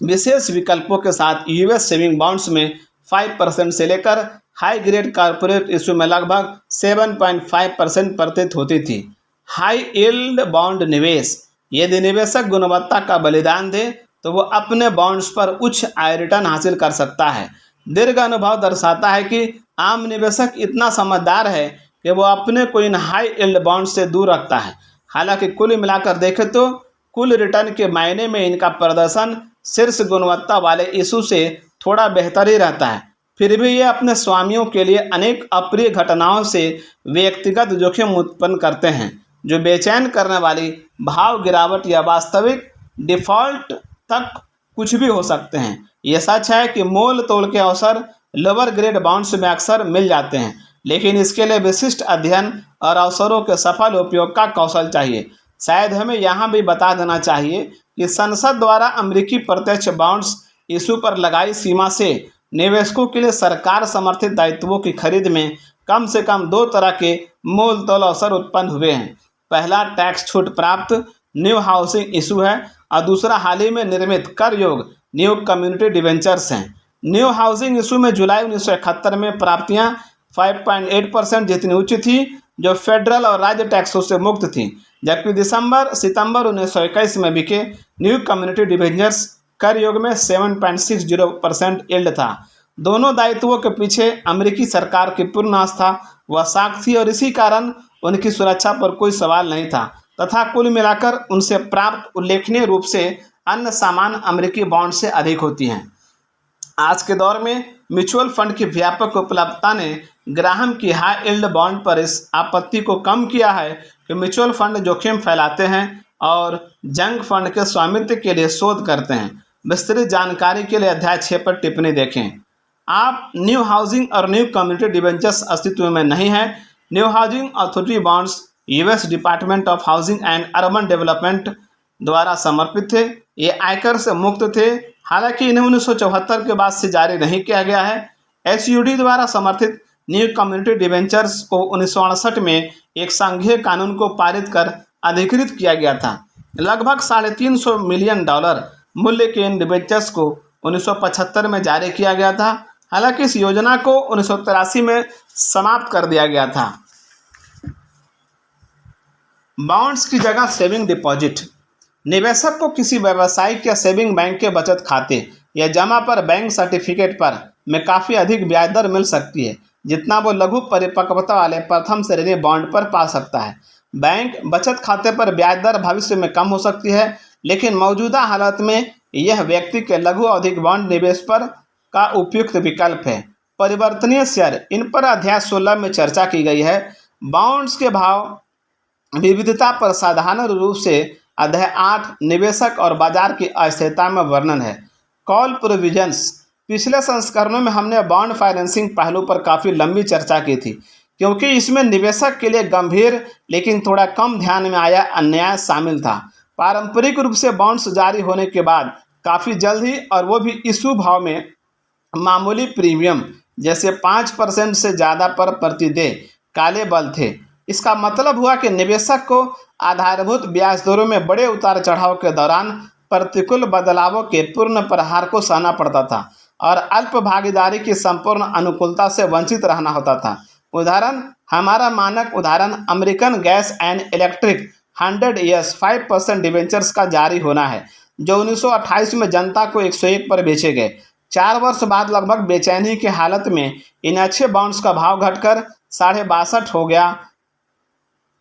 विशेष विकल्पों के साथ यूएस सेविंग बॉन्ड्स में 5% से लेकर हाई ग्रेड कॉर्पोरेट इशू में लगभग 7.5% प्रतीत होती थी। हाई यील्ड बॉन्ड निवेश। यदि निवेशक गुणवत्ता का बलिदान दे तो वह अपने बॉन्ड्स पर उच्च आय रिटर्न हासिल कर सकता है। दीर्घ अनुभव दर्शाता है कि आम निवेशक इतना समझदार है कि वो अपने को इन हाई यील्ड बॉन्ड से दूर रखता है। हालांकि कुल मिलाकर देखें तो कुल रिटर्न के मायने में इनका प्रदर्शन शीर्ष गुणवत्ता वाले इशू से थोड़ा बेहतर ही रहता है। फिर भी ये अपने स्वामियों के लिए अनेक अप्रिय घटनाओं से व्यक्तिगत जोखिम उत्पन्न करते हैं, जो बेचैन करने वाली भाव गिरावट या वास्तविक डिफ़ॉल्ट तक कुछ भी हो सकते हैं। ये सच है कि मोल तोल के अवसर लोअर ग्रेड बॉन्ड्स में अक्सर मिल जाते हैं, लेकिन इसके लिए विशिष्ट अध्ययन और अवसरों के सफल उपयोग का कौशल चाहिए। शायद हमें यहाँ भी बता देना चाहिए कि संसद द्वारा अमेरिकी प्रत्यक्ष बॉन्ड्स इशू पर लगाई सीमा से निवेशकों के लिए सरकार समर्थित दायित्वों की खरीद में कम से कम 2 तरह के मोल तोल अवसर उत्पन्न हुए हैं। पहला टैक्स छूट प्राप्त न्यू हाउसिंग इशू है और दूसरा हाल ही में निर्मित कर योग्य न्यू कम्युनिटी डिवेंचर्स हैं। न्यू हाउसिंग इशू में जुलाई 1971 में प्राप्तियां 5.8% जितनी उच्च थी, जो फेडरल और राज्य टैक्सों से मुक्त थी, जबकि सितंबर 1921 में बिके न्यू कम्युनिटी डिवेंचर्स कर योग्य में 7.60% यील्ड था। दोनों दायित्वों के पीछे अमेरिकी सरकार की पूर्ण आस्था व साख थी और इसी कारण उनकी सुरक्षा पर कोई सवाल नहीं था तथा कुल मिलाकर उनसे प्राप्त उल्लेखनीय रूप से अन्य सामान अमेरिकी बॉन्ड से अधिक होती हैं। आज के दौर में म्यूचुअल फंड की व्यापक उपलब्धता ने ग्राहम की हाई यील्ड बॉन्ड पर इस आपत्ति को कम किया है कि म्यूचुअल फंड जोखिम फैलाते हैं और जंग फंड के स्वामित्व के लिए शोध करते हैं। विस्तृत जानकारी के लिए अध्याय 6 पर टिप्पणी देखें। आप न्यू हाउसिंग और न्यू कम्युनिटी डिवेंचर्स अस्तित्व में नहीं है। New housing authority bonds US department of housing and urban development द्वारा समर्पित थे। ये आयकर से मुक्त थे, हालांकि इन्हें 1974 के बाद से जारी नहीं किया गया है। एसयूडी द्वारा समर्थित न्यू कम्युनिटी डिवेंचर्स को 1968 में एक संघीय कानून को पारित कर अधिकृत किया गया था। लगभग $350 मिलियन मूल्य के इन डिवेंचर्स को 1975 में जारी किया गया था। हालांकि इस योजना को 1983 में समाप्त कर दिया गया था। बॉन्ड्स की जगह सेविंग डिपॉजिट। निवेशक को किसी व्यावसायिक या सेविंग बैंक के बचत खाते या जमा पर बैंक सर्टिफिकेट पर में काफ़ी अधिक ब्याज दर मिल सकती है, जितना वो लघु परिपक्वता वाले प्रथम श्रेणी बॉन्ड पर पा सकता है। बैंक बचत खाते पर ब्याज दर भविष्य में कम हो सकती है, लेकिन मौजूदा हालत में यह व्यक्ति के लघु अवधि बॉन्ड निवेश पर का उपयुक्त विकल्प है। परिवर्तनीय शेयर, इन पर अध्याय 16 में चर्चा की गई है। बॉन्ड्स के भाव विविधता पर साधारण रूप से अध्याय 8 निवेशक और बाजार की अस्थिरता में वर्णन है। कॉल प्रोविजंस, पिछले संस्करणों में हमने बॉन्ड फाइनेंसिंग पहलू पर काफ़ी लंबी चर्चा की थी, क्योंकि इसमें निवेशक के लिए गंभीर लेकिन थोड़ा कम ध्यान में आया अन्याय शामिल था। पारंपरिक रूप से बॉन्ड्स जारी होने के बाद काफ़ी जल्द ही, और वो भी इशू भाव में मामूली प्रीमियम जैसे 5% से ज़्यादा पर प्रतिदेय काले बल थे। इसका मतलब हुआ कि निवेशक को आधारभूत ब्याज दरों में बड़े उतार चढ़ाव के दौरान प्रतिकूल बदलावों के पूर्ण प्रहार को सहना पड़ता था और अल्प भागीदारी की संपूर्ण अनुकूलता से वंचित रहना होता था। उदाहरण, हमारा मानक उदाहरण American gas and electric 100 years 5% debentures का जारी होना है, जो 1928 में जनता को 101 पर बेचे गए। 4 वर्ष बाद लगभग बेचैनी की हालत में इन अच्छे बॉन्ड्स का भाव घटकर 62.5 हो गया।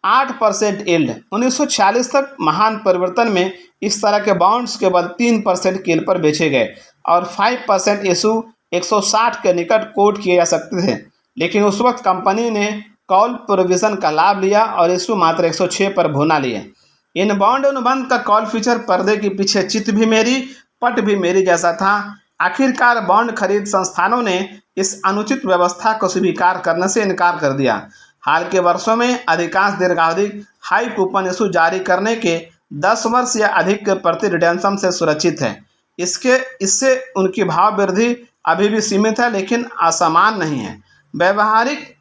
8% यील्ड। 1940 तक महान परिवर्तन में इस तरह के बॉन्ड्स केवल 3% की यील्ड पर बेचे गए और 5% इशू 160 के निकट कोट किए जा सकते थे, लेकिन उस वक्त कंपनी ने कॉल प्रोविजन का लाभ लिया और इशू मात्र 106 पर भुना लिए। इन बॉन्ड अनुबंध का कॉल फीचर पर्दे के पीछे चित भी मेरी पट भी मेरी जैसा था। आखिरकार बॉन्ड खरीद संस्थानों ने इस अनुचित व्यवस्था को स्वीकार करने से इनकार कर दिया। हाल के वर्षों में अधिकांश दीर्घावधि हाई कूपन इशू जारी करने के 10 वर्ष या अधिक के प्रति रिडेम्पशन से सुरक्षित है। इससे उनकी भाव वृद्धि अभी भी सीमित है, लेकिन असमान नहीं है। व्यवहारिक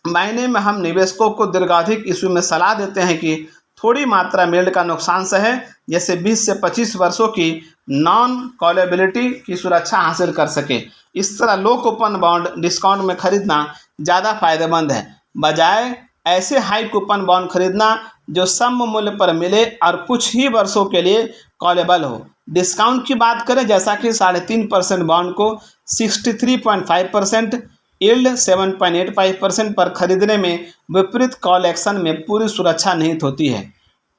मायने में हम निवेशकों को दीर्घावधिक इशू में सलाह देते हैं कि थोड़ी मात्रा में यील्ड का नुकसान सहे, जैसे 20 से 25 वर्षों की नॉन कॉलेबिलिटी की सुरक्षा हासिल कर सके। इस तरह लो कूपन बॉन्ड डिस्काउंट में खरीदना ज़्यादा फायदेमंद है, बजाय ऐसे हाई कूपन बॉन्ड खरीदना जो सम मूल्य पर मिले और कुछ ही वर्षों के लिए कॉलेबल हो। डिस्काउंट की बात करें, जैसा कि 3.5% बॉन्ड को 63.5%, यील्ड 7.85% पर खरीदने में विपरीत कॉल एक्शन में पूरी सुरक्षा निहित होती है।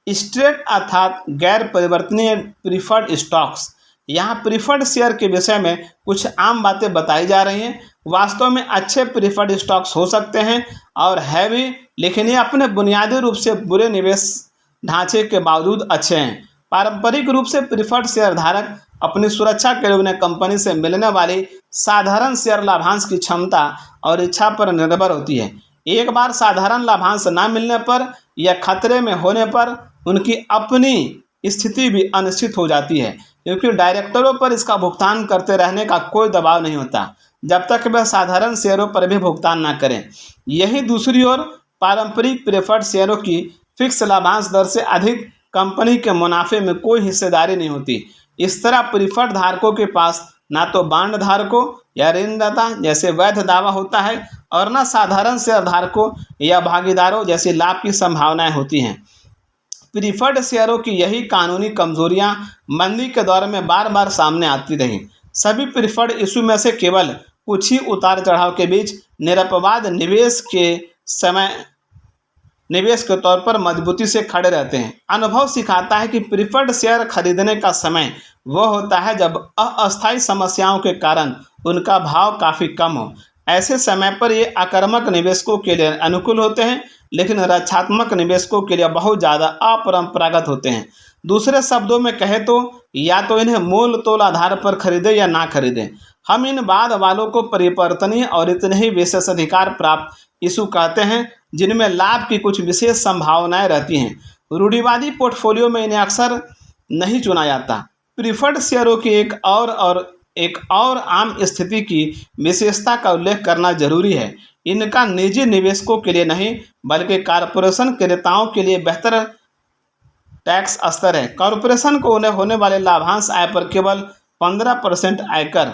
स्ट्रेट अर्थात गैर परिवर्तनीय प्रीफर्ड स्टॉक्स। यहाँ प्रीफर्ड शेयर के विषय में कुछ आम बातें बताई जा रही हैं। वास्तव में अच्छे प्रीफर्ड स्टॉक्स हो सकते हैं और है भी, लेकिन ये अपने बुनियादी रूप से बुरे निवेश ढांचे के बावजूद अच्छे हैं। पारंपरिक रूप से प्रीफर्ड शेयर धारक अपनी सुरक्षा के लिए उन्हें कंपनी से मिलने वाली साधारण शेयर लाभांश की क्षमता और इच्छा पर निर्भर होती है। एक बार साधारण लाभांश न मिलने पर या खतरे में होने पर उनकी अपनी स्थिति भी अनिश्चित हो जाती है, क्योंकि डायरेक्टरों पर इसका भुगतान करते रहने का कोई दबाव नहीं होता जब तक वह साधारण शेयरों पर भी भुगतान न करें। यही दूसरी ओर पारंपरिक प्रेफर्ड शेयरों की फिक्स लाभांश दर से अधिक कंपनी के मुनाफे में कोई हिस्सेदारी नहीं होती। इस तरह प्रीफर्ड धारकों के पास ना तो बांड धारकों या ऋणदाता जैसे वैध दावा होता है और न साधारण शेयर धारकों या भागीदारों जैसी लाभ की संभावनाएं होती हैं। प्रीफर्ड शेयरों की यही कानूनी कमजोरियां मंदी के दौर में बार बार सामने आती रहीं। सभी प्रीफर्ड इशू में से केवल कुछ ही उतार चढ़ाव के बीच निरपवाद निवेश के तौर पर मजबूती से खड़े रहते हैं। अनुभव सिखाता है कि प्रीफर्ड शेयर खरीदने का समय वह होता है जब अस्थायी समस्याओं के कारण उनका भाव काफ़ी कम हो। ऐसे समय पर ये आक्रामक निवेशकों के लिए अनुकूल होते हैं, लेकिन रक्षात्मक निवेशकों के लिए बहुत ज़्यादा अपरंपरागत होते हैं। दूसरे शब्दों में कहें तो या तो इन्हें मूल तोल आधार पर खरीदें या ना खरीदें। हम इन बाद वालों को परिवर्तनीय और इतने ही विशेषाधिकार प्राप्त इशू कहते हैं, जिनमें लाभ की कुछ विशेष संभावनाएं रहती हैं। रूढ़िवादी पोर्टफोलियो में इन्हें अक्सर नहीं चुना जाता। प्रीफर्ड शेयरों की एक और आम स्थिति की विशेषता का उल्लेख करना जरूरी है। इनका निजी निवेशकों के लिए नहीं बल्कि कॉरपोरेशन क्रेताओं के लिए बेहतर टैक्स स्तर है। कॉरपोरेशन को उन्हें होने वाले लाभांश आय पर केवल 15% आयकर,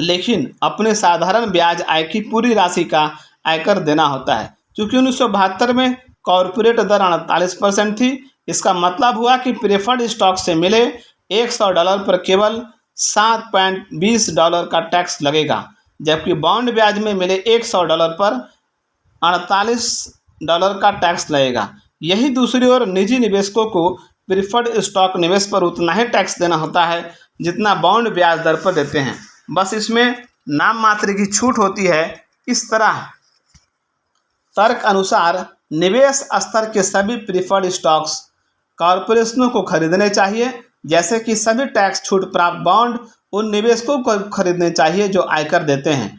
लेकिन अपने साधारण ब्याज आय की पूरी राशि का आयकर देना होता है। क्योंकि 1972 में कॉरपोरेट दर 48% थी, इसका मतलब हुआ कि प्रेफर्ड स्टॉक से मिले $100 पर केवल $7.20 का टैक्स लगेगा, जबकि बॉन्ड ब्याज में मिले $100 पर $48 का टैक्स लगेगा। यही दूसरी ओर निजी निवेशकों को प्रिफर्ड स्टॉक निवेश पर उतना ही टैक्स देना होता है जितना बॉन्ड ब्याज दर पर देते हैं, बस इसमें नाम मात्र की छूट होती है। इस तरह तर्क अनुसार निवेश स्तर के सभी प्रिफर्ड स्टॉक्स कॉरपोरेशनों को खरीदने चाहिए, जैसे कि सभी टैक्स छूट प्राप्त बॉन्ड उन निवेशकों को खरीदने चाहिए जो आयकर देते हैं।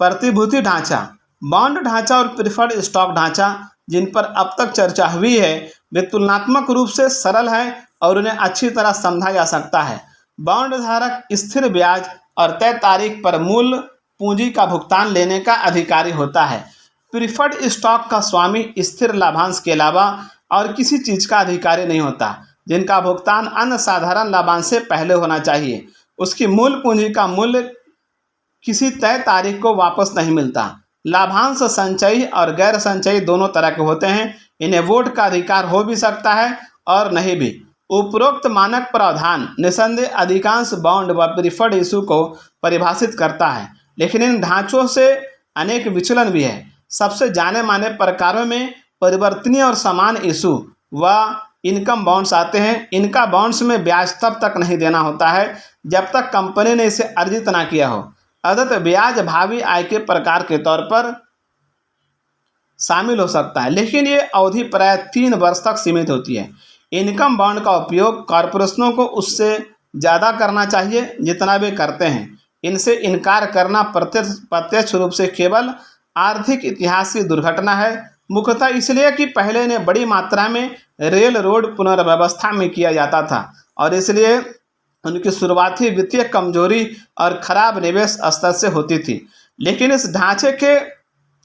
प्रतिभूति ढांचा, बॉन्ड ढांचा और प्रिफर्ड स्टॉक ढांचा जिन पर अब तक चर्चा हुई है वे तुलनात्मक रूप से सरल है और उन्हें अच्छी तरह समझा जा सकता है। बॉन्ड धारक स्थिर ब्याज और तय तारीख पर मूल पूंजी का भुगतान लेने का अधिकारी होता है। प्रिफर्ड स्टॉक का स्वामी स्थिर लाभांश के अलावा और किसी चीज़ का अधिकारी नहीं होता, जिनका भुगतान अन्य साधारण लाभांश से पहले होना चाहिए। उसकी मूल पूंजी का मूल्य किसी तय तारीख को वापस नहीं मिलता। लाभांश संचयी और गैर संचयी दोनों तरह के होते हैं। इन्हें वोट का अधिकार हो भी सकता है और नहीं भी। उपरोक्त मानक प्रावधान निसंदेह अधिकांश बॉन्ड व प्रिफर्ड इशू को परिभाषित करता है, लेकिन इन ढांचों से अनेक विचलन भी है। सबसे जाने माने प्रकारों में परिवर्तनीय और समान इशू व इनकम बॉन्ड्स आते हैं। इनका बॉन्ड्स में ब्याज तब तक नहीं देना होता है जब तक कंपनी ने इसे अर्जित ना किया हो। अतः ब्याज भावी आय के प्रकार के तौर पर शामिल हो सकता है, लेकिन ये अवधि प्राय 3 वर्ष तक सीमित होती है। इनकम बॉन्ड का उपयोग कॉरपोरेशनों को उससे ज़्यादा करना चाहिए जितना वे करते हैं। इनसे इनकार करना प्रत्यक्ष रूप से केवल आर्थिक इतिहास की दुर्घटना है, मुख्यतः इसलिए कि पहले इन्हें बड़ी मात्रा में रेल रोड पुनर्व्यवस्था में किया जाता था और इसलिए उनकी शुरुआती वित्तीय कमजोरी और खराब निवेश स्तर से होती थी। लेकिन इस ढांचे के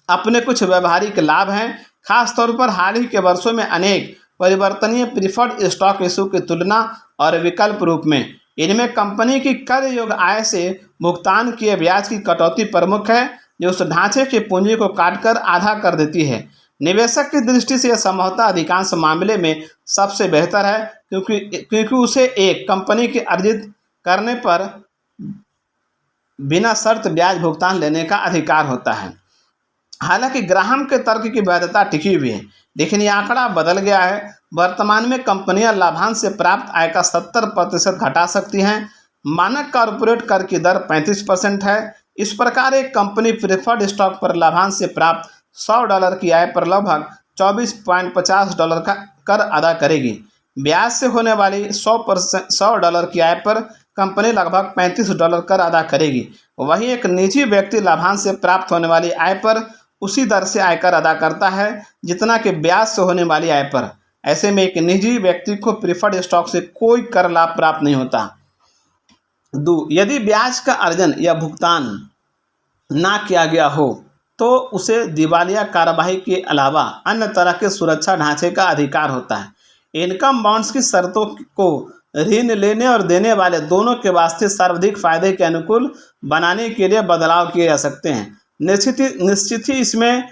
अपने कुछ व्यवहारिक लाभ हैं, खासतौर पर हाल ही के वर्षों में अनेक परिवर्तनीय प्रिफर्ड स्टॉक इशू की तुलना और विकल्प रूप में। इनमें कंपनी की कर योग्य आय से भुगतान किए ब्याज की कटौती प्रमुख है, जो उस ढांचे की पूंजी को काटकर आधा कर देती है। निवेशक की दृष्टि से यह संभवतः अधिकांश मामले में सबसे बेहतर है, क्योंकि उसे एक कंपनी के अर्जित करने पर बिना शर्त ब्याज भुगतान लेने का अधिकार होता है। हालांकि ग्राहम के तर्क की वैधता टिकी हुई है, लेकिन यह आंकड़ा बदल गया है। वर्तमान में कंपनियां लाभांश से प्राप्त आय का 70% घटा सकती हैं। मानक कॉर्पोरेट कर की दर 35% है। इस प्रकार एक कंपनी प्रेफर्ड स्टॉक पर लाभांश से प्राप्त $100 की आय पर लगभग $24.50 का कर अदा करेगी। ब्याज से होने वाली $100 की आय पर कंपनी लगभग $35 कर अदा करेगी। वहीं एक निजी व्यक्ति लाभांश से प्राप्त होने वाली आय पर उसी दर से आयकर अदा करता है जितना कि ब्याज से होने वाली आय पर। ऐसे में एक निजी व्यक्ति को प्रिफर्ड स्टॉक से कोई कर लाभ प्राप्त नहीं होता। 2. यदि ब्याज का अर्जन या भुगतान ना किया गया हो तो उसे दिवालिया कार्यवाही के अलावा अन्य तरह के सुरक्षा ढांचे का अधिकार होता है। इनकम बॉन्ड्स की शर्तों को ऋण लेने और देने वाले दोनों के वास्ते सर्वाधिक फायदे के अनुकूल बनाने के लिए बदलाव किए जा सकते हैं। निश्चित ही इसमें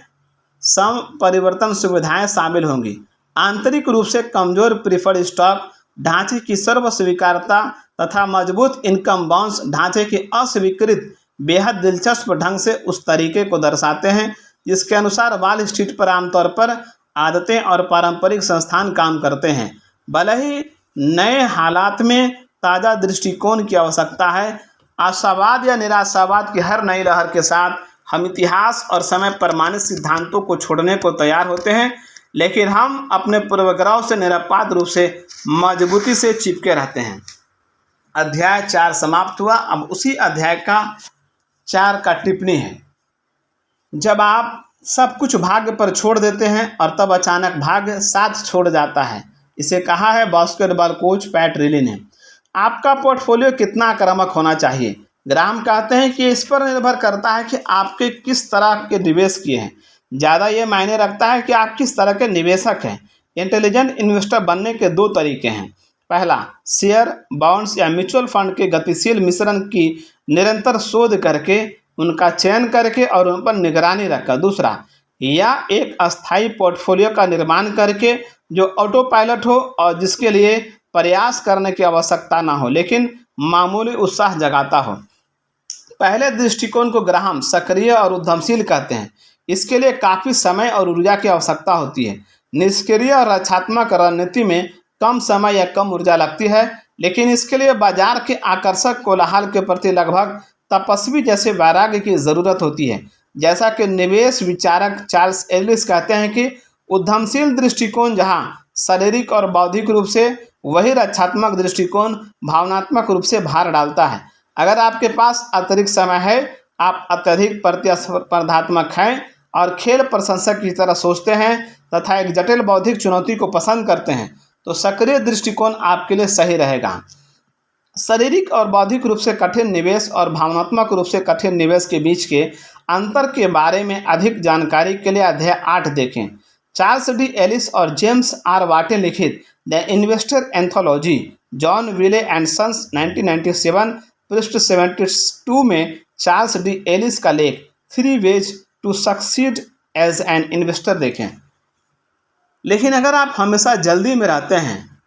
सम परिवर्तन सुविधाएं शामिल होंगी। आंतरिक रूप से कमजोर प्रिफर्ड स्टॉक ढांचे की सर्व स्वीकारता तथा मजबूत इनकम बॉन्ड्स ढांचे के अस्वीकृत बेहद दिलचस्प ढंग से उस तरीके को दर्शाते हैं जिसके अनुसार वॉल स्ट्रीट पर आमतौर पर आदतें और पारंपरिक संस्थान काम करते हैं। भले ही नए हालात में ताज़ा दृष्टिकोण की आवश्यकता है। आशावाद या निराशावाद की हर नई लहर के साथ हम इतिहास और समय प्रमाणित सिद्धांतों को छोड़ने को तैयार होते हैं, लेकिन हम अपने पूर्वग्रहों से निरपवाद रूप से मजबूती से चिपके रहते हैं। अध्याय 4 समाप्त हुआ। अब उसी अध्याय का 4 का टिप्पणी है। जब आप सब कुछ भाग्य पर छोड़ देते हैं और तब अचानक भाग्य साथ छोड़ जाता है। इसे कहा है बास्केटबॉल कोच पैट रिली ने। आपका पोर्टफोलियो कितना आक्रामक होना चाहिए? ग्राहम कहते हैं कि इस पर निर्भर करता है कि आपके किस तरह के निवेश किए हैं। ज़्यादा ये मायने रखता है कि आप किस तरह के निवेशक हैं। इंटेलिजेंट इन्वेस्टर बनने के 2 तरीके हैं। पहला, शेयर, बॉन्ड्स या म्यूचुअल फंड के गतिशील मिश्रण की निरंतर शोध करके उनका चयन करके और उन पर निगरानी रखकर। दूसरा, या एक अस्थायी पोर्टफोलियो का निर्माण करके जो ऑटो पायलट हो और जिसके लिए प्रयास करने की आवश्यकता ना हो, लेकिन मामूली उत्साह जगाता हो। पहले दृष्टिकोण को ग्राहम सक्रिय और उद्यमशील कहते हैं। इसके लिए काफ़ी समय और ऊर्जा की आवश्यकता होती है। निष्क्रिय और रक्षात्मक रणनीति में कम समय या कम ऊर्जा लगती है, लेकिन इसके लिए बाजार के आकर्षक कोलाहल के प्रति लगभग तपस्वी जैसे वैराग्य की ज़रूरत होती है। जैसा कि निवेश विचारक चार्ल्स एलिस कहते हैं कि उद्यमशील दृष्टिकोण जहां शारीरिक और बौद्धिक रूप से, वही रक्षात्मक दृष्टिकोण भावनात्मक रूप से भार डालता है। अगर आपके पास अतिरिक्त समय है, आप अत्यधिक प्रतिस्पर्धात्मक हैं और खेल प्रशंसक की तरह सोचते हैं तथा एक जटिल बौद्धिक चुनौती को पसंद करते हैं, तो सक्रिय दृष्टिकोण आपके लिए सही रहेगा। शारीरिक और बौद्धिक रूप से कठिन निवेश और भावनात्मक रूप से कठिन निवेश के बीच के अंतर के बारे में अधिक जानकारी के लिए अध्याय 8 देखें। चार्ल्स डी एलिस और जेम्स आर वाटे लिखित The Investor Anthology, John Wiley and Sons 1997, पृष्ठ 72 में चार्ल्स डी एलिस का लेख 3 ways to succeed as an investor देखें। लेकिन अगर आप हमेशा जल्दी में रहते हैं,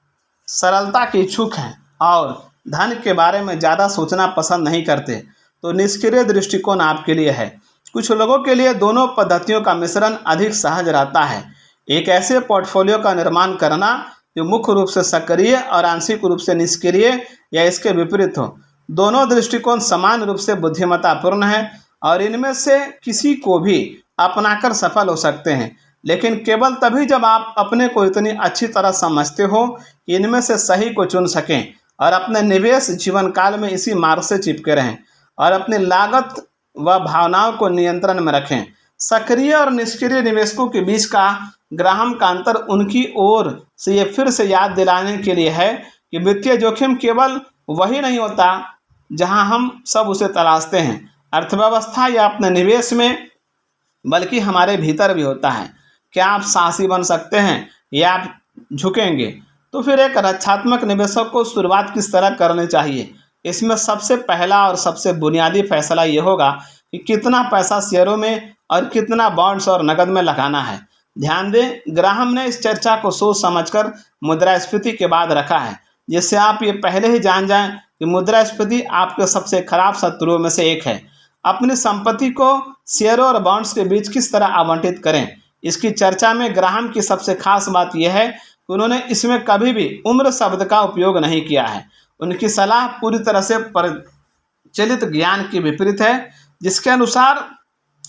सरलता के इच्छुक हैं और धन के बारे में ज़्यादा सोचना पसंद नहीं करते, तो निष्क्रिय दृष्टिकोण आपके लिए है। कुछ लोगों के लिए दोनों पद्धतियों का मिश्रण अधिक सहज रहता है। एक ऐसे पोर्टफोलियो का निर्माण करना जो मुख्य रूप से सक्रिय और आंशिक रूप से निष्क्रिय या इसके विपरीत हो। दोनों दृष्टिकोण समान रूप से बुद्धिमत्तापूर्ण है और इनमें से किसी को भी अपनाकर सफल हो सकते हैं, लेकिन केवल तभी जब आप अपने को इतनी अच्छी तरह समझते हो कि इनमें से सही को चुन सकें और अपने निवेश जीवन काल में इसी मार्ग से चिपके रहें और अपनी लागत व भावनाओं को नियंत्रण में रखें। सक्रिय और निष्क्रिय निवेशकों के बीच का ग्राहम का अंतर उनकी ओर से ये फिर से याद दिलाने के लिए है कि वित्तीय जोखिम केवल वही नहीं होता जहां हम सब उसे तलाशते हैं अर्थव्यवस्था या अपने निवेश में, बल्कि हमारे भीतर भी होता है। क्या आप साहसी बन सकते हैं या आप झुकेंगे? तो फिर एक रक्षात्मक निवेशक को शुरुआत किस तरह करनी चाहिए? इसमें सबसे पहला और सबसे बुनियादी फैसला ये होगा कि कितना पैसा शेयरों में और कितना बॉन्ड्स और नकद में लगाना है। ध्यान दें, ग्राहम ने इस चर्चा को सोच समझकर मुद्रास्फीति के बाद रखा है, जिससे आप ये पहले ही जान जाएं कि मुद्रास्फीति आपके सबसे खराब शत्रुओं में से एक है। अपनी संपत्ति को शेयरों और बॉन्ड्स के बीच किस तरह आवंटित करें, इसकी चर्चा में ग्राहम की सबसे खास बात यह है कि उन्होंने इसमें कभी भी उम्र शब्द का उपयोग नहीं किया है। उनकी सलाह पूरी तरह से प्रचलित ज्ञान के विपरीत है, जिसके अनुसार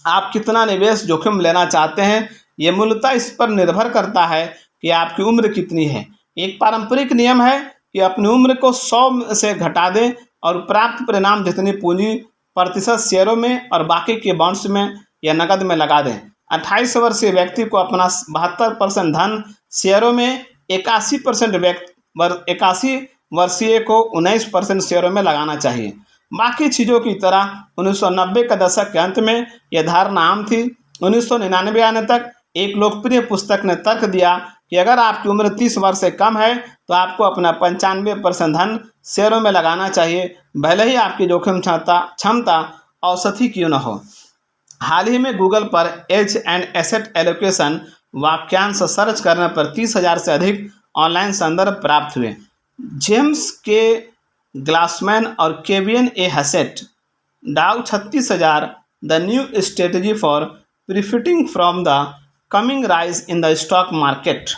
आप कितना निवेश जोखिम लेना चाहते हैं ये मूलतः इस पर निर्भर करता है कि आपकी उम्र कितनी है। एक पारंपरिक नियम है कि अपनी उम्र को 100 से घटा दें और प्राप्त परिणाम जितनी पूंजी प्रतिशत शेयरों में और बाकी के बॉन्ड्स में या नकद में लगा दें। 28 वर्षीय व्यक्ति को अपना 72% धन शेयरों में, 81 वर्षीय को 19% शेयरों में लगाना चाहिए। बाकी चीज़ों की तरह 1990 के दशक के अंत में यह धारणा आम थी। 1999 आने तक एक लोकप्रिय पुस्तक ने तर्क दिया कि अगर आपकी उम्र 30 वर्ष से कम है तो आपको अपना 95% धन शेयरों में लगाना चाहिए, भले ही आपकी जोखिम क्षमता औसत ही क्यों न हो। हाल ही में गूगल पर एज एंड एसेट एलोकेशन वाक्यांश सर्च करने पर 30,000 से अधिक ऑनलाइन संदर्भ प्राप्त हुए। जेम्स के ग्लासमैन और Kevin A Hassett, Dow 36,000, the new strategy for profiting from the coming rise in the stock market.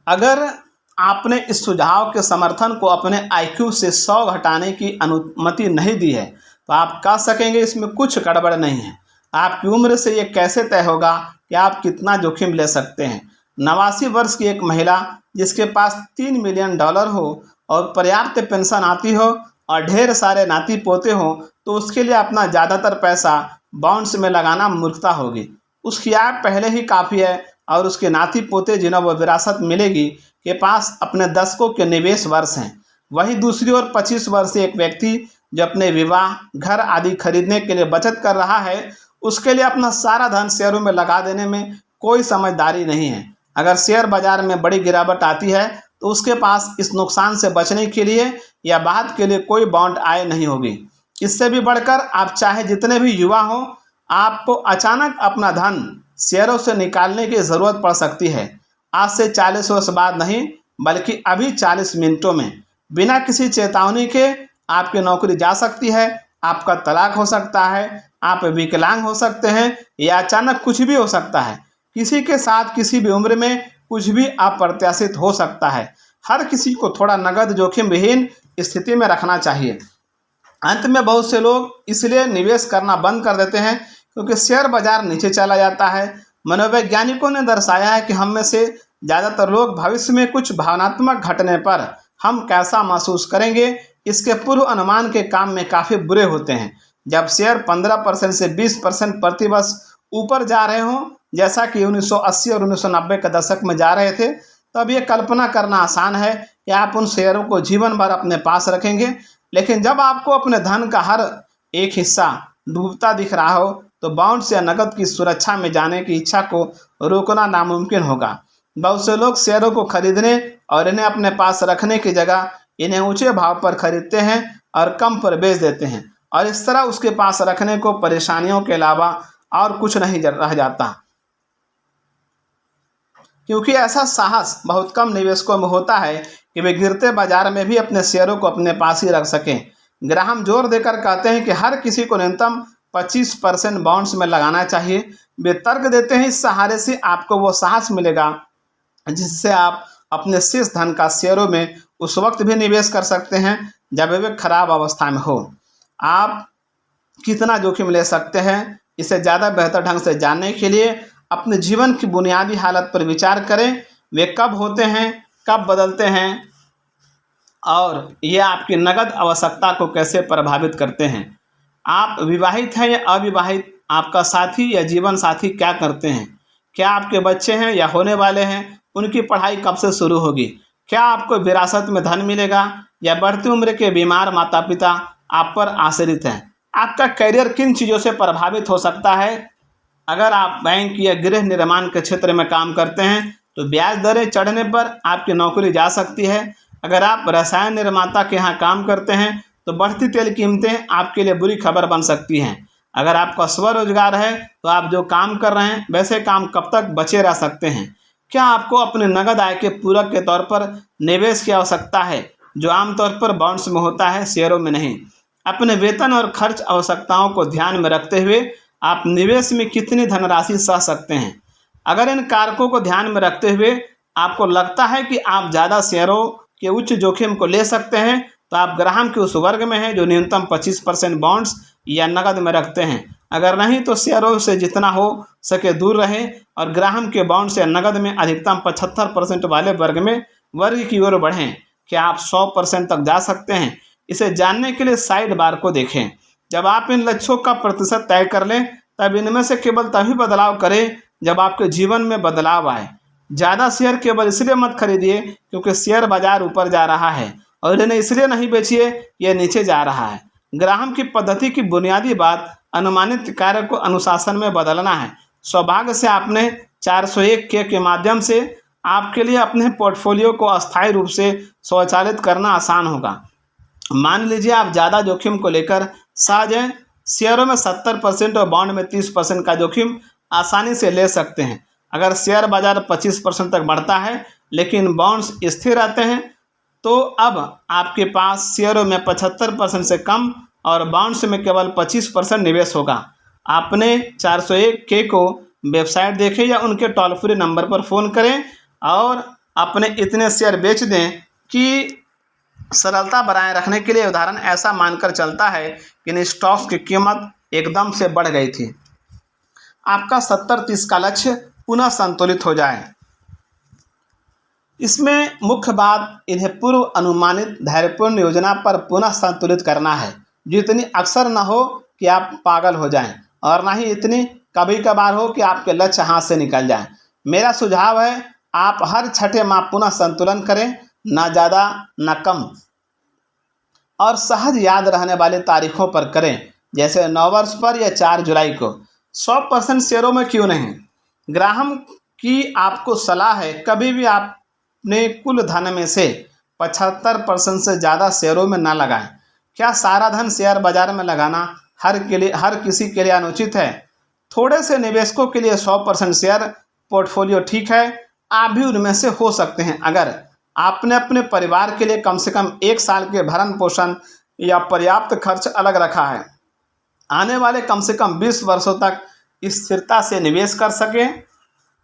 अगर आपने इस सुझाव के समर्थन को अपने IQ से 100 घटाने की अनुमति नहीं दी है तो आप कह सकेंगे इसमें कुछ गड़बड़ नहीं है। आपकी उम्र से ये कैसे तय होगा कि आप कितना जोखिम ले सकते हैं? 89 वर्ष की एक महिला जिसके पास $3 मिलियन हो और पर्याप्त पेंशन आती हो और ढेर सारे नाती पोते हो, तो उसके लिए अपना ज़्यादातर पैसा बॉन्ड्स में लगाना मूर्खता होगी। उसकी आय पहले ही काफ़ी है और उसके नाती पोते जिन्हें वह विरासत मिलेगी के पास अपने दशकों के निवेश वर्ष हैं। वहीं दूसरी ओर 25 वर्षीय एक व्यक्ति जो अपने विवाह, घर आदि खरीदने के लिए बचत कर रहा है, उसके लिए अपना सारा धन शेयरों में लगा देने में कोई समझदारी नहीं है। अगर शेयर बाजार में बड़ी गिरावट आती है तो उसके पास इस नुकसान से बचने के लिए या बाद के लिए कोई बॉन्ड आय नहीं होगी। इससे भी बढ़कर आप चाहे जितने भी युवा हों, आपको अचानक अपना धन शेयरों से निकालने की ज़रूरत पड़ सकती है। आज से 40 वर्ष बाद नहीं, बल्कि अभी 40 मिनटों में बिना किसी चेतावनी के आपकी नौकरी जा सकती है, आपका तलाक हो सकता है, आप विकलांग हो सकते हैं या अचानक कुछ भी हो सकता है। किसी के साथ किसी भी उम्र में कुछ भी अप्रत्याशित हो सकता है। हर किसी को थोड़ा नगद जोखिम विहीन स्थिति में रखना चाहिए। अंत में बहुत से लोग इसलिए निवेश करना बंद कर देते हैं क्योंकि शेयर बाजार नीचे चला जाता है। मनोवैज्ञानिकों ने दर्शाया है कि हम में से ज़्यादातर लोग भविष्य में कुछ भावनात्मक घटने पर हम कैसा महसूस करेंगे इसके पूर्व अनुमान के काम में काफ़ी बुरे होते हैं। जब शेयर 15% से 20% प्रतिवर्ष ऊपर जा रहे हों, जैसा कि 1980 और 1990 के दशक में जा रहे थे, तब ये कल्पना करना आसान है कि आप उन शेयरों को जीवन भर अपने पास रखेंगे। लेकिन जब आपको अपने धन का हर एक हिस्सा डूबता दिख रहा हो तो बाउंड्स या नकद की सुरक्षा में जाने की इच्छा को रोकना नामुमकिन होगा। बहुत से लोग शेयरों को खरीदने और इन्हें अपने पास रखने की जगह इन्हें ऊंचे भाव पर खरीदते हैं और कम पर बेच देते हैं, और इस तरह उसके पास रखने को परेशानियों के अलावा और कुछ नहीं रह जाता। क्योंकि ऐसा साहस बहुत कम निवेशकों में होता है कि वे गिरते बाजार में भी अपने शेयरों को अपने पास ही रख सकें। ग्राहम जोर देकर कहते हैं कि हर किसी को न्यूनतम 25% बॉन्ड्स में लगाना चाहिए। वे तर्क देते हैं इस सहारे से आपको वो साहस मिलेगा जिससे आप अपने शेष धन का शेयरों में उस वक्त भी निवेश कर सकते हैं जब वे खराब अवस्था में हो। आप कितना जोखिम ले सकते हैं, इसे ज़्यादा बेहतर ढंग से जानने के लिए अपने जीवन की बुनियादी हालत पर विचार करें। वे कब होते हैं, कब बदलते हैं और ये आपकी नगद आवश्यकता को कैसे प्रभावित करते हैं। आप विवाहित हैं या अविवाहित, आपका साथी या जीवन साथी क्या करते हैं, क्या आपके बच्चे हैं या होने वाले हैं, उनकी पढ़ाई कब से शुरू होगी, क्या आपको विरासत में धन मिलेगा या बढ़ती उम्र के बीमार माता पिता आप पर आश्रित हैं। आपका करियर किन चीज़ों से प्रभावित हो सकता है। अगर आप बैंक या गृह निर्माण के क्षेत्र में काम करते हैं तो ब्याज दरें चढ़ने पर आपकी नौकरी जा सकती है। अगर आप रसायन निर्माता के यहाँ काम करते हैं तो बढ़ती तेल कीमतें आपके लिए बुरी खबर बन सकती हैं। अगर आपका स्वरोजगार है तो आप जो काम कर रहे हैं वैसे काम कब तक बचे रह सकते हैं। क्या आपको अपने नगद आय के पूरक के तौर पर निवेश की आवश्यकता है, जो आमतौर पर बॉन्ड्स में होता है, शेयरों में नहीं। अपने वेतन और खर्च आवश्यकताओं को ध्यान में रखते हुए आप निवेश में कितनी धनराशि सह सकते हैं। अगर इन कारकों को ध्यान में रखते हुए आपको लगता है कि आप ज़्यादा शेयरों के उच्च जोखिम को ले सकते हैं तो आप ग्राहम के उस वर्ग में हैं जो न्यूनतम 25% बॉन्ड्स या नकद में रखते हैं। अगर नहीं तो शेयरों से जितना हो सके दूर रहें और ग्राहम के बॉन्ड्स या नकद में अधिकतम 75% वाले वर्ग की ओर बढ़ें। क्या आप 100% तक जा सकते हैं? इसे जानने के लिए साइड बार को देखें। जब आप इन लक्ष्यों का प्रतिशत तय कर लें तब इनमें से केवल तभी बदलाव करें जब आपके जीवन में बदलाव आए। ज़्यादा शेयर केवल इसलिए मत खरीदिए क्योंकि शेयर बाजार ऊपर जा रहा है, और इन्हें इसलिए नहीं बेचिए यह नीचे जा रहा है। ग्राहम की पद्धति की बुनियादी बात अनुमानित कार्य को अनुशासन में बदलना है। सौभाग्य से आपने 401K के माध्यम से आपके लिए अपने पोर्टफोलियो को अस्थायी रूप से स्वचालित करना आसान होगा। मान लीजिए आप ज़्यादा जोखिम को लेकर सहज हैं। शेयरों में 70% और बॉन्ड में 30% का जोखिम आसानी से ले सकते हैं। अगर शेयर बाजार 25% तक बढ़ता है लेकिन बॉन्ड्स स्थिर रहते हैं तो अब आपके पास शेयरों में 75% से कम और बॉन्ड्स में केवल 25% निवेश होगा। आपने 401K को वेबसाइट देखें या उनके टोल फ्री नंबर पर फ़ोन करें और अपने इतने शेयर बेच दें कि सरलता बनाए रखने के लिए उदाहरण ऐसा मानकर चलता है कि इन स्टॉक्स की कीमत एकदम से बढ़ गई थी। आपका 70-30 का लक्ष्य पुनः संतुलित हो जाए। इसमें मुख्य बात इन्हें पूर्व अनुमानित धैर्यपूर्ण योजना पर पुनः संतुलित करना है, जो इतनी अक्सर न हो कि आप पागल हो जाएं और ना ही इतनी कभी कभार हो कि आपके लक्ष्य हाथ से निकल जाएं। मेरा सुझाव है आप हर छठे माह पुनः संतुलन करें, ना ज़्यादा ना कम, और सहज याद रहने वाली तारीखों पर करें, जैसे नववर्ष पर या 4 जुलाई को। 100% शेयरों में क्यों नहीं। ग्राहम की आपको सलाह है कभी भी आपने कुल धन में से 75% से ज़्यादा शेयरों में ना लगाएं। क्या सारा धन शेयर बाजार में लगाना हर किसी के लिए अनुचित है? थोड़े से निवेशकों के लिए 100% शेयर पोर्टफोलियो ठीक है। आप भी उनमें से हो सकते हैं। अगर आपने अपने परिवार के लिए कम से कम 1 साल के भरण पोषण या पर्याप्त खर्च अलग रखा है। आने वाले कम से कम 20 वर्षों तक स्थिरता से निवेश कर सकें।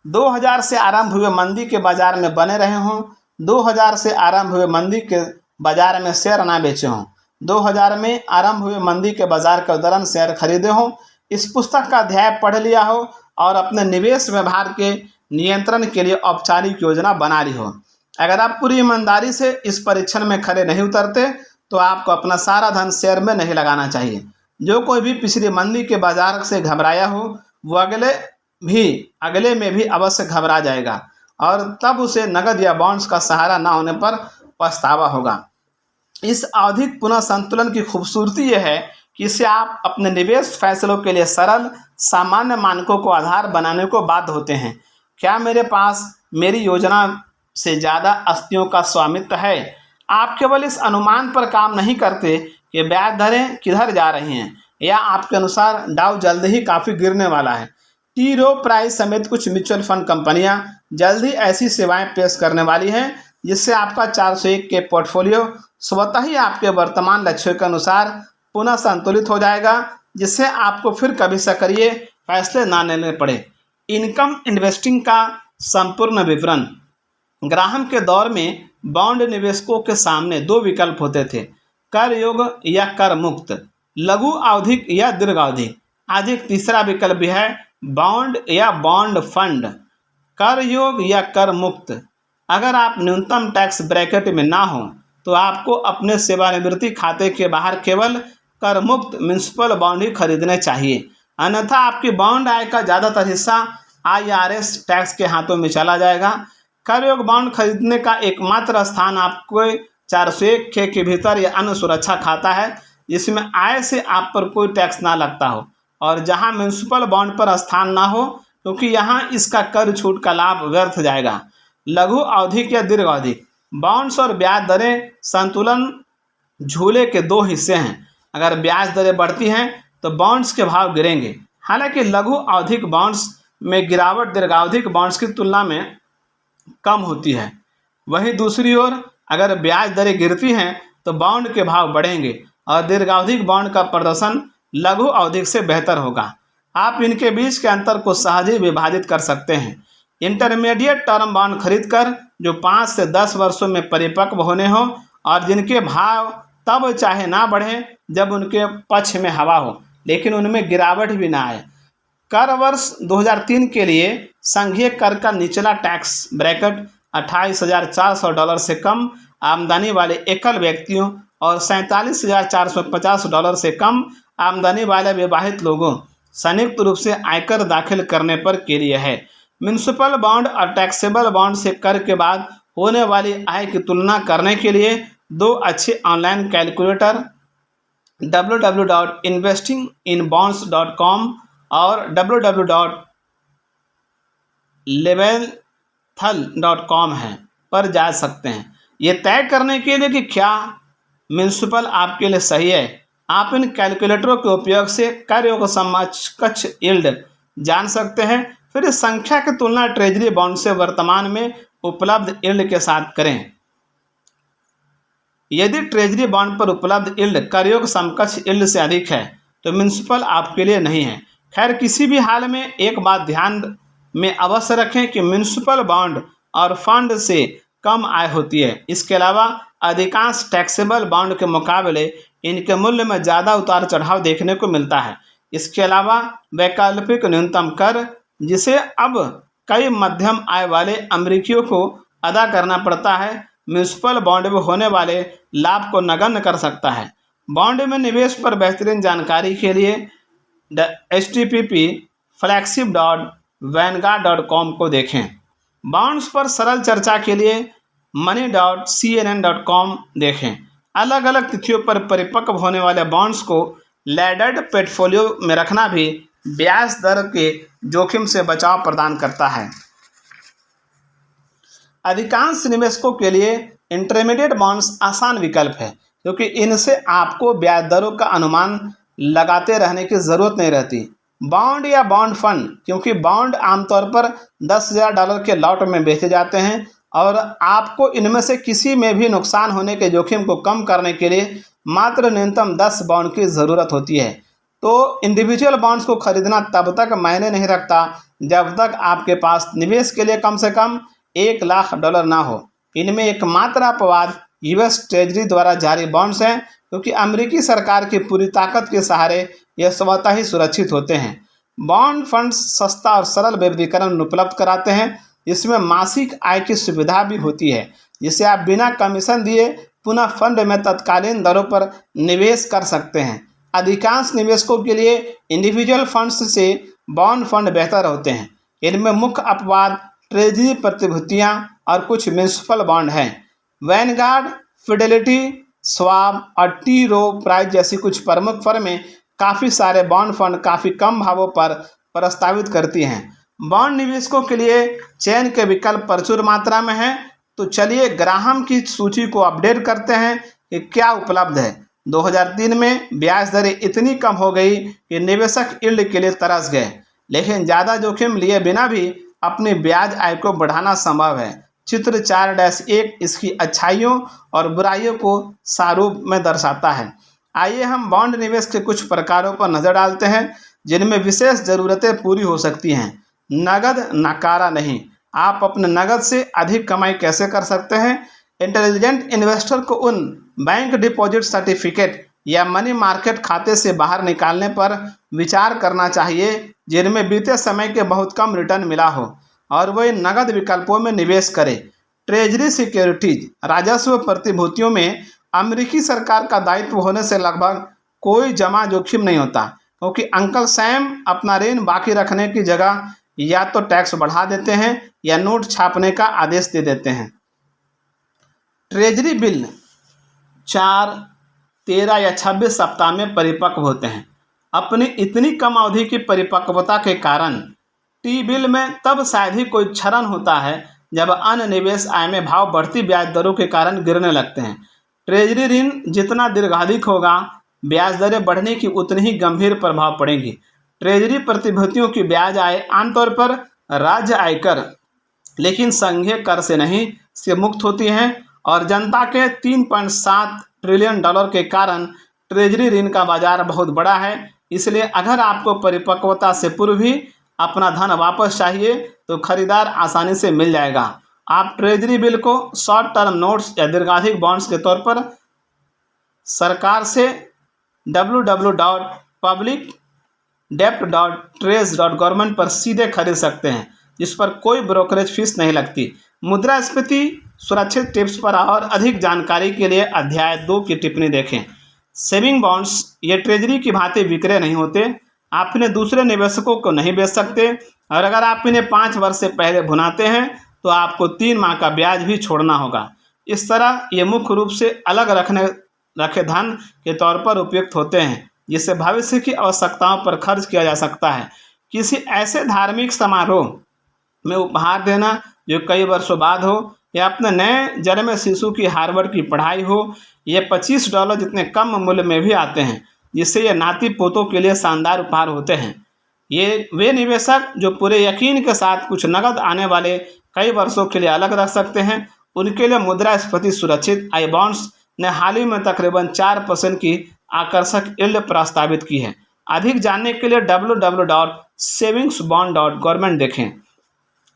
2000 से आरंभ हुए मंदी के बाजार में बने रहे हों। 2000 से आरंभ हुए मंदी के बाजार में शेयर ना बेचे हों। 2000 में आरंभ हुए मंदी के बाजार के दौरान शेयर खरीदे हों। इस पुस्तक का अध्याय पढ़ लिया हो और अपने निवेश व्यवहार के नियंत्रण के लिए औपचारिक योजना बना ली हो। अगर आप पूरी ईमानदारी से इस परीक्षण में खरे नहीं उतरते तो आपको अपना सारा धन शेयर में नहीं लगाना चाहिए। जो कोई भी पिछली मंदी के बाजार से घबराया हो वो अगले में भी अवश्य घबरा जाएगा और तब उसे नकद या बॉन्ड्स का सहारा ना होने पर पछतावा होगा। इस आवधिक पुनः संतुलन की खूबसूरती यह है कि इससे आप अपने निवेश फैसलों के लिए सरल सामान्य मानकों को आधार बनाने को बाध्य होते हैं। क्या मेरे पास मेरी योजना से ज़्यादा अस्थियों का स्वामित्व है? आप केवल इस अनुमान पर काम नहीं करते कि ब्याज दरें किधर जा रही हैं या आपके अनुसार डाउ जल्द ही काफ़ी गिरने वाला है। टी रो प्राइस समेत कुछ म्यूचुअल फंड कंपनियां जल्द ही ऐसी सेवाएं पेश करने वाली हैं जिससे आपका 401 के पोर्टफोलियो स्वतः ही आपके वर्तमान लक्ष्यों के अनुसार पुनः संतुलित हो जाएगा, जिससे आपको फिर कभी सक्रिय फैसले ना लेने पड़े। इनकम इन्वेस्टिंग का संपूर्ण विवरण। ग्राहम के दौर में बॉन्ड निवेशकों के सामने 2 विकल्प होते थे, कर योग्य या कर मुक्त, लघु आवधिक या दीर्घावधि। आज एक तीसरा विकल्प भी है, बॉन्ड या बॉन्ड फंड, कर योग्य या कर मुक्त। अगर आप न्यूनतम टैक्स ब्रैकेट में ना हो तो आपको अपने सेवानिवृत्ति खाते के बाहर केवल कर मुक्त म्युनिसिपल बॉन्ड ही खरीदने चाहिए, अन्यथा आपकी बॉन्ड आय का ज़्यादातर हिस्सा IRS टैक्स के हाथों में चला जाएगा। कर योग्य बॉन्ड खरीदने का एकमात्र स्थान आपको 401 के भीतर या अन्य सुरक्षा खाता है जिसमें आय से आप पर कोई टैक्स ना लगता हो और जहां म्युनिसिपल बॉन्ड पर स्थान ना हो, क्योंकि यहां इसका कर छूट का लाभ व्यर्थ जाएगा। लघु अवधिक या दीर्घावधि। बॉन्ड्स और ब्याज दरें संतुलन झूले के 2 हिस्से हैं। अगर ब्याज दरें बढ़ती हैं तो बॉन्ड्स के भाव गिरेंगे। हालांकि लघु अवधिक बॉन्ड्स में गिरावट दीर्घावधिक बॉन्ड्स की तुलना में कम होती है। वहीं दूसरी ओर अगर ब्याज दरें गिरती हैं तो बॉन्ड के भाव बढ़ेंगे और दीर्घावधिक बॉन्ड का प्रदर्शन लघु अवधिक से बेहतर होगा। आप इनके बीच के अंतर को सहज ही विभाजित कर सकते हैं। इंटरमीडिएट टर्म बॉन्ड खरीदकर जो 5 से 10 वर्षों में परिपक्व होने हो और जिनके भाव तब चाहे ना बढ़े जब उनके पक्ष में हवा हो लेकिन उनमें गिरावट भी ना आए। कर वर्ष 2003 के लिए संघीय कर का निचला टैक्स ब्रैकेट $28,400 से कम आमदनी वाले एकल व्यक्तियों और $47,450 से कम आमदनी वाले विवाहित लोगों संयुक्त रूप से आयकर दाखिल करने पर के लिए है। म्युनिसिपल बॉन्ड और टैक्सेबल बॉन्ड से कर के बाद होने वाली आय की तुलना करने के लिए 2 अच्छे ऑनलाइन कैलकुलेटर www.investinginbonds.com और www.leventhal.com पर जा सकते हैं। ये तय करने के लिए कि क्या म्युनिसिपल आपके लिए सही है, आप इन कैलकुलेटरों के उपयोग से कर योग्य समकक्ष यील्ड जान सकते हैं। फिर इस संख्या की तुलना ट्रेजरी बॉन्ड से वर्तमान में उपलब्ध यील्ड के साथ करें। यदि ट्रेजरी बॉन्ड पर उपलब्ध यील्ड कर योग्य समकक्ष यील्ड से अधिक है तो म्युनिसिपल आपके लिए नहीं है। खैर, किसी भी हाल में एक बात ध्यान में अवश्य रखें कि म्युनिसिपल बॉन्ड और फंड से कम आय होती है। इसके अलावा अधिकांश टैक्सेबल बॉन्ड के मुकाबले इनके मूल्य में ज़्यादा उतार चढ़ाव देखने को मिलता है। इसके अलावा वैकल्पिक न्यूनतम कर, जिसे अब कई मध्यम आय वाले अमेरिकियों को अदा करना पड़ता है, म्युनिसिपल बॉन्ड में होने वाले लाभ को नगण्य कर सकता है। बॉन्ड में निवेश पर बेहतरीन जानकारी के लिए http://flagship.vanguard.com को देखें। बॉन्ड्स पर सरल चर्चा के लिए money.cnn.com देखें। अलग अलग तिथियों पर परिपक्व होने वाले बॉन्ड्स को लैडर्ड पोर्टफोलियो में रखना भी ब्याज दर के जोखिम से बचाव प्रदान करता है। अधिकांश निवेशकों के लिए इंटरमीडिएट बॉन्ड्स आसान विकल्प है क्योंकि इनसे आपको ब्याज दरों का अनुमान लगाते रहने की ज़रूरत नहीं रहती। बॉन्ड या बॉन्ड फंड, क्योंकि बॉन्ड आमतौर पर $10,000 के लॉट में बेचे जाते हैं और आपको इनमें से किसी में भी नुकसान होने के जोखिम को कम करने के लिए मात्र न्यूनतम 10 बॉन्ड की ज़रूरत होती है। तो इंडिविजुअल बॉन्ड्स को खरीदना तब तक मायने नहीं रखता जब तक आपके पास निवेश के लिए कम से कम $1 लाख ना हो। इनमें एकमात्र अपवाद यूएस ट्रेजरी द्वारा जारी बॉन्ड्स हैं, क्योंकि अमेरिकी सरकार की पूरी ताकत के सहारे यह स्वतः ही सुरक्षित होते हैं। बॉन्ड फंड्स सस्ता और सरल विविधीकरण उपलब्ध कराते हैं। इसमें मासिक आय की सुविधा भी होती है, जिसे आप बिना कमीशन दिए पुनः फंड में तत्कालीन दरों पर निवेश कर सकते हैं। अधिकांश निवेशकों के लिए इंडिविजुअल फंड्स से बॉन्ड फंड बेहतर होते हैं। इनमें मुख्य अपवाद ट्रेजरी प्रतिभूतियां और कुछ म्यूनिसिपल बॉन्ड हैं। वैनगार्ड, फिडेलिटी, स्वाब और टी रो प्राइस जैसी कुछ प्रमुख फर्में काफ़ी सारे बॉन्ड फंड काफ़ी कम भावों पर प्रस्तावित करती हैं। बॉन्ड निवेशकों के लिए चयन के विकल्प प्रचुर मात्रा में हैं। तो चलिए ग्राहम की सूची को अपडेट करते हैं कि क्या उपलब्ध है। 2003 में ब्याज दरें इतनी कम हो गई कि निवेशक यील्ड के लिए तरस गए, लेकिन ज़्यादा जोखिम लिए बिना भी अपनी ब्याज आय को बढ़ाना संभव है। चित्र 4-1 इसकी अच्छाइयों और बुराइयों को सारूप में दर्शाता है। आइए हम बॉन्ड निवेश के कुछ प्रकारों पर नज़र डालते हैं जिनमें विशेष ज़रूरतें पूरी हो सकती हैं। नगद नकारा नहीं, आप अपने नगद से अधिक कमाई कैसे कर सकते हैं। इंटेलिजेंट इन्वेस्टर को उन बैंक डिपॉजिट सर्टिफिकेट या मनी मार्केट खाते से बाहर निकालने पर विचार करना चाहिए जिनमें बीते समय के बहुत कम रिटर्न मिला हो, और वह नगद विकल्पों में निवेश करें। ट्रेजरी सिक्योरिटीज राजस्व प्रतिभूतियों में अमेरिकी सरकार का दायित्व होने से लगभग कोई जमा जोखिम नहीं होता, क्योंकि अंकल सैम अपना ऋण बाकी रखने की जगह या तो टैक्स बढ़ा देते हैं या नोट छापने का आदेश दे देते हैं। ट्रेजरी बिल 4, 13 या 26 सप्ताह में परिपक्व होते हैं। अपनी इतनी कम अवधि की परिपक्वता के कारण टी बिल में तब शायद ही कोई क्षरण होता है जब अन्य निवेश आय में भाव बढ़ती ब्याज दरों के कारण गिरने लगते हैं। ट्रेजरी ऋण जितना दीर्घाधिक होगा, ब्याज दरें बढ़ने की उतनी ही गंभीर प्रभाव पड़ेंगी। ट्रेजरी प्रतिभूतियों की ब्याज आय आमतौर पर राज्य आयकर लेकिन संघीय कर से नहीं से मुक्त होती हैं, और जनता के $3.7 ट्रिलियन के कारण ट्रेजरी ऋण का बाजार बहुत बड़ा है। इसलिए अगर आपको परिपक्वता से पूर्व ही अपना धन वापस चाहिए तो खरीदार आसानी से मिल जाएगा। आप ट्रेजरी बिल को शॉर्ट टर्म नोट्स या दीर्घाधिक बॉन्ड्स के तौर पर सरकार से www.publicdebt.trez.government पर सीधे खरीद सकते हैं, जिस पर कोई ब्रोकरेज फीस नहीं लगती। मुद्रास्फीति सुरक्षित टिप्स पर और अधिक जानकारी के लिए अध्याय 2 की टिप्पणी देखें। सेविंग बॉन्ड्स ये ट्रेजरी की भांति विक्रय नहीं होते। आप इन्हें दूसरे निवेशकों को नहीं बेच सकते, और अगर आप इन्हें 5 वर्ष से पहले भुनाते हैं तो आपको 3 माह का ब्याज भी छोड़ना होगा। इस तरह ये मुख्य रूप से अलग रखे धन के तौर पर उपयुक्त होते हैं, जिससे भविष्य की आवश्यकताओं पर खर्च किया जा सकता है। किसी ऐसे धार्मिक समारोह में उपहार देना जो कई वर्षों बाद हो, या अपने नए जन्मे शिशु की हार्वर्ड की पढ़ाई हो, ये $25 जितने कम मूल्य में भी आते हैं, जिससे ये नाती पोतों के लिए शानदार उपहार होते हैं। ये वे निवेशक जो पूरे यकीन के साथ कुछ नकद आने वाले कई वर्षों के लिए अलग रख सकते हैं, उनके लिए मुद्रास्फीति सुरक्षित आई बॉन्ड्स ने हाल ही में तकरीबन 4% की आकर्षक यील्ड प्रस्तावित की है। अधिक जानने के लिए www.savingsbond.government देखें।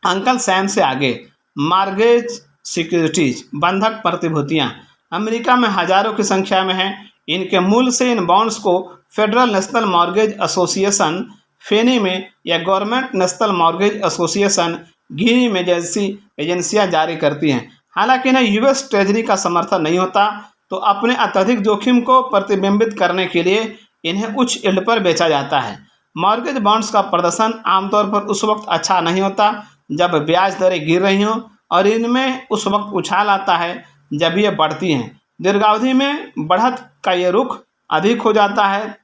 अंकल सैम से आगे मॉर्गेज सिक्योरिटीज बंधक प्रतिभूतियां अमेरिका में हजारों की संख्या में हैं। इनके मूल से इन बॉन्ड्स को फेडरल नेशनल मॉर्गेज एसोसिएशन फेनी में या गवर्नमेंट नेशनल मॉर्गेज एसोसिएशन गिनी में जैसी एजेंसियां जारी करती हैं। हालांकि इन्हें यूएस ट्रेजरी का समर्थन नहीं होता, तो अपने अत्यधिक जोखिम को प्रतिबिंबित करने के लिए इन्हें उच्च यील्ड पर बेचा जाता है। मॉर्गेज बॉन्ड्स का प्रदर्शन आमतौर पर उस वक्त अच्छा नहीं होता जब ब्याज दरें गिर रही हों, और इनमें उस वक्त उछाल आता है जब ये बढ़ती हैं। दीर्घावधि में बढ़त का ये रुख अधिक हो जाता है,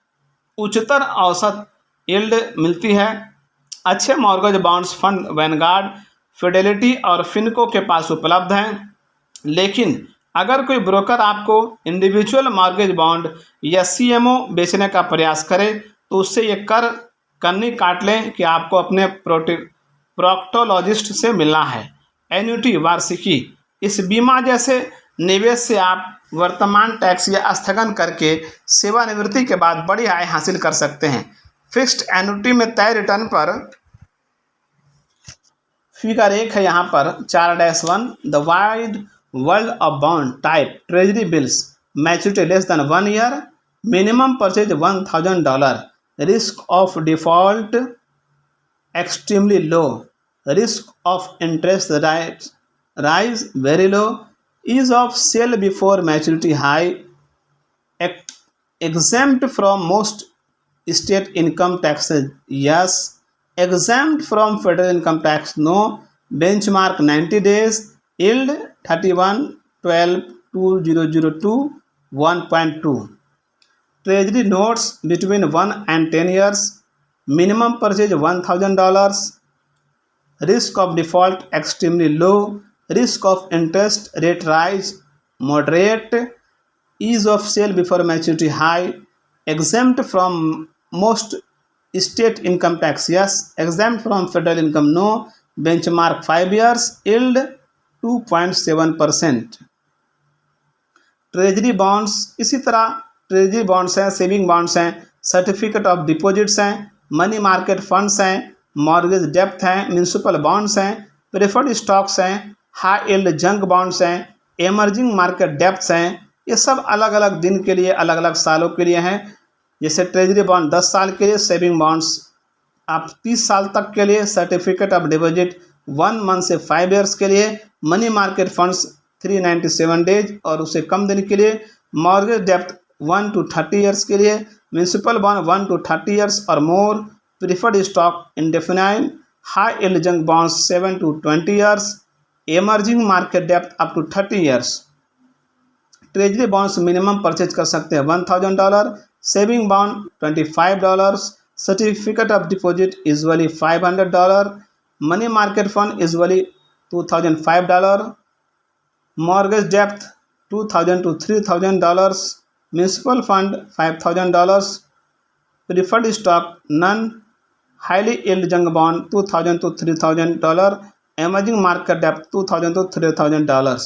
उच्चतर औसत यील्ड मिलती है। अच्छे mortgage bonds fund Vanguard, Fidelity और फिनको के पास उपलब्ध हैं, लेकिन अगर कोई ब्रोकर आपको इंडिविजुअल मॉर्गेज बॉन्ड या सीएमओ बेचने का प्रयास करे तो उससे ये कन्नी काट लें कि आपको अपने प्रोक्टोलॉजिस्ट से मिलना है। एन्युटी वार्षिकी। इस बीमा जैसे निवेश से आप वर्तमान टैक्स या स्थगन करके सेवानिवृत्ति के बाद बड़ी आय हासिल कर सकते हैं। फिक्स्ड एन्युटी में तय रिटर्न पर फिगर 1 है यहाँ पर 4-1 the wide world of bond type treasury bills maturity less than 1 year minimum purchase $1,000 risk of default extremely low, risk of interest rise very low, ease of sale before maturity high, exempt from most state income taxes yes, exempt from federal income tax no, benchmark 90 days, yield 31-12-2002 1.2, treasury notes between 1 and 10 years, minimum purchase $1,000, risk of default extremely low, risk of interest rate rise moderate, ease of sale before maturity high, exempt from most state income tax yes, exempt from federal income no, benchmark 5 years, yield 2.7%। Treasury bonds, इसी तरह treasury bonds हैं, saving bonds हैं, certificate of deposits हैं, money market funds हैं, mortgage depth हैं, municipal bonds हैं, preferred stocks हैं, high yield junk bonds हैं, एमर्जिंग मार्केट डेप्थ्स हैं। ये सब अलग अलग दिन के लिए, अलग अलग सालों के लिए हैं। जैसे ट्रेजरी बॉन्ड 10 साल के लिए, सेविंग बॉन्ड्स आप 30 साल तक के लिए, सर्टिफिकेट ऑफ डिपॉजिट 1 मंथ से 5 ईयर्स के लिए, मनी मार्केट फंड्स 397 डेज और उससे कम दिन के लिए, मॉर्गेज डेप्थ 1 to 30 ईयर्स के लिए, म्यूनसिपल बॉन्ड 1 to 30 ईयर्स और more, preferred stock indefinite, high yield junk bonds 7 to 20 years, emerging market डेप्थ up to 30 years. Treasury bonds minimum purchase कर सकते हैं $1,000, saving bond $25, certificate of deposit usually $500, money market fund usually $2,005, mortgage डेप्थ $2,000 to $3,000, municipal fund $5,000, preferred stock none, highly yield junk bond $2,000 to $3,000, emerging market डेप्थ $2,000 to $3,000।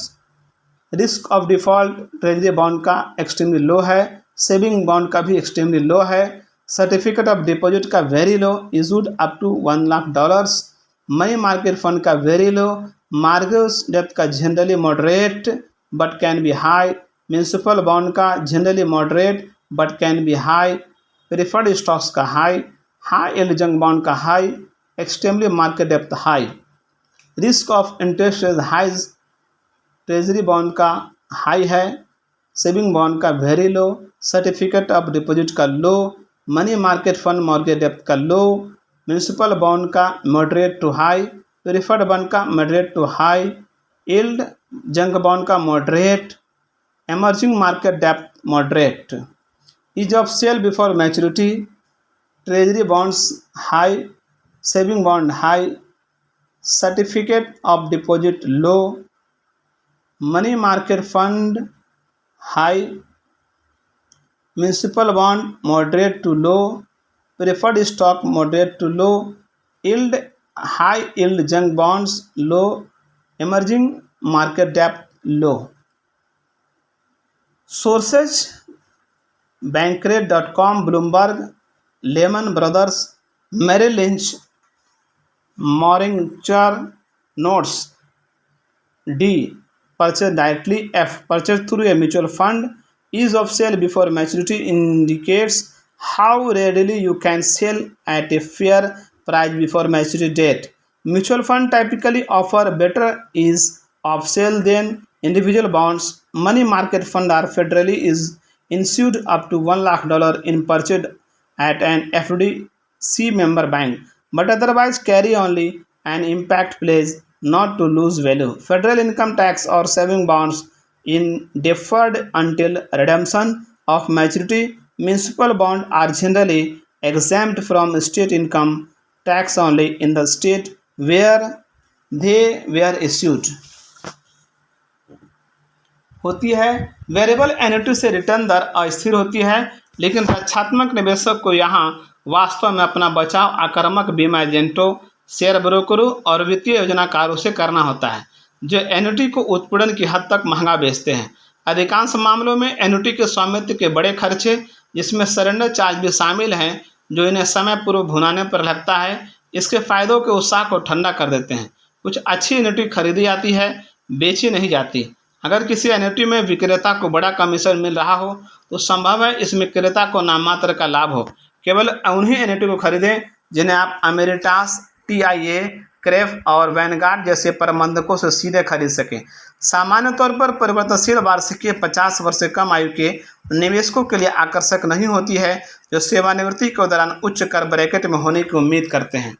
Risk of default treasury bond का extremely low है, saving bond का भी extremely low है, certificate of deposit का very low issued up to $1,00,000, money market fund का very low, mortgage डेप्थ का generally moderate but can be high, municipal bond का generally moderate but can be high, preferred stocks का high, high yield junk bond का high, extremely market डेप्थ high. Risk of interest rate high treasury bond का high है, saving bond का very low, certificate of deposit का low, money market fund mortgage डेप्थ का low, municipal bond का moderate to high, preferred bond का moderate to high, yield junk bond का moderate, emerging market डेप्थ moderate. Ease of sale before maturity treasury bonds high, saving bond high, certificate of deposit low, money market fund high, municipal bond moderate to low, preferred stock moderate to low, yield high yield junk bonds low, emerging market डेप्थ low. Sources Bankrate.com, Bloomberg, Lehman Brothers, Merrill Lynch, Morningstar notes. D purchase directly. F purchase through a mutual fund. Ease of sale before maturity indicates how readily you can sell at a fair price before maturity date. Mutual fund typically offer better ease of sale than individual bonds. Money market fund are federally is insured up to $1,00,000 in purchased at an FDIC member bank, but otherwise carry only an impact pledge not to lose value. Federal income tax or saving bonds in deferred until redemption of maturity. Municipal bonds are generally exempt from state income tax only in the state where they were issued. होती है। Variable annuity से return दर अस्थिर होती है, लेकिन रक्षात्मक निवेशक को यहाँ वास्तव में अपना बचाव आक्रामक बीमा एजेंटों, शेयर ब्रोकरों और वित्तीय योजनाकारों से करना होता है। जो एन्युटी को उत्पीड़न की हद तक महंगा बेचते हैं। अधिकांश मामलों में एन्युटी के स्वामित्व के बड़े खर्चे, जिसमें सरेंडर चार्ज भी शामिल हैं, जो इन्हें समय पूर्व भुनाने पर लगता है, इसके फायदों के उत्साह को ठंडा कर देते हैं। कुछ अच्छी एन्युटी खरीदी जाती है, बेची नहीं जाती। अगर किसी एन्युटी में विक्रेता को बड़ा कमीशन मिल रहा हो तो संभव है इस विक्रेता को नाममात्र का लाभ हो। केवल उन्हीं एन्युटी को खरीदें जिन्हें आप अमेरिटास, TIA, क्रेफ और वैनगार्ड जैसे प्रबंधकों से सीधे खरीद सकें। सामान्य तौर पर परिवर्तनशील वार्षिकी 50 वर्ष से कम आयु के निवेशकों के लिए आकर्षक नहीं होती है, जो सेवानिवृत्ति के दौरान उच्च कर ब्रैकेट में होने की उम्मीद करते हैं।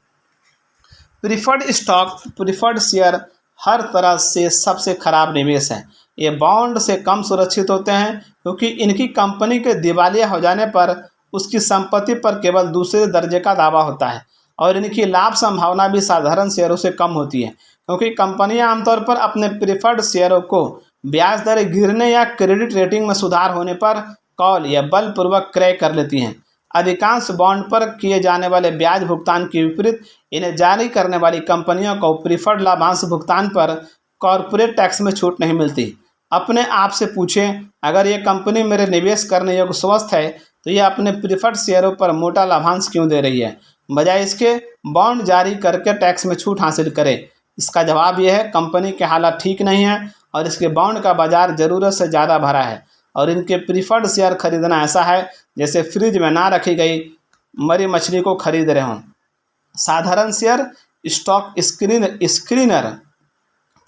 प्रीफर्ड शेयर हर तरह से सबसे खराब निवेश है। ये बॉन्ड से कम सुरक्षित होते हैं क्योंकि इनकी कंपनी के दिवालिया हो जाने पर उसकी संपत्ति पर केवल दूसरे दर्जे का दावा होता है और इनकी लाभ संभावना भी साधारण शेयरों से कम होती है, क्योंकि कंपनियां आमतौर पर अपने प्रीफर्ड शेयरों को ब्याज दर गिरने या क्रेडिट रेटिंग में सुधार होने पर कॉल या बलपूर्वक क्रय कर लेती हैं। अधिकांश बॉन्ड पर किए जाने वाले ब्याज भुगतान के विपरीत इन्हें जारी करने वाली कंपनियों को प्रीफर्ड लाभांश भुगतान पर कॉरपोरेट टैक्स में छूट नहीं मिलती। अपने आप से पूछें, अगर ये कंपनी मेरे निवेश करने योग्य स्वस्थ है तो यह अपने प्रीफर्ड शेयरों पर मोटा लाभांश क्यों दे रही है, बजाय इसके बॉन्ड जारी करके टैक्स में छूट हासिल करे। इसका जवाब यह है, कंपनी के हालात ठीक नहीं है और इसके बॉन्ड का बाजार ज़रूरत से ज़्यादा भरा है और इनके प्रीफर्ड शेयर खरीदना ऐसा है जैसे फ्रिज में ना रखी गई मरी मछली को खरीद रहे हों। साधारण शेयर स्टॉक स्क्रीनर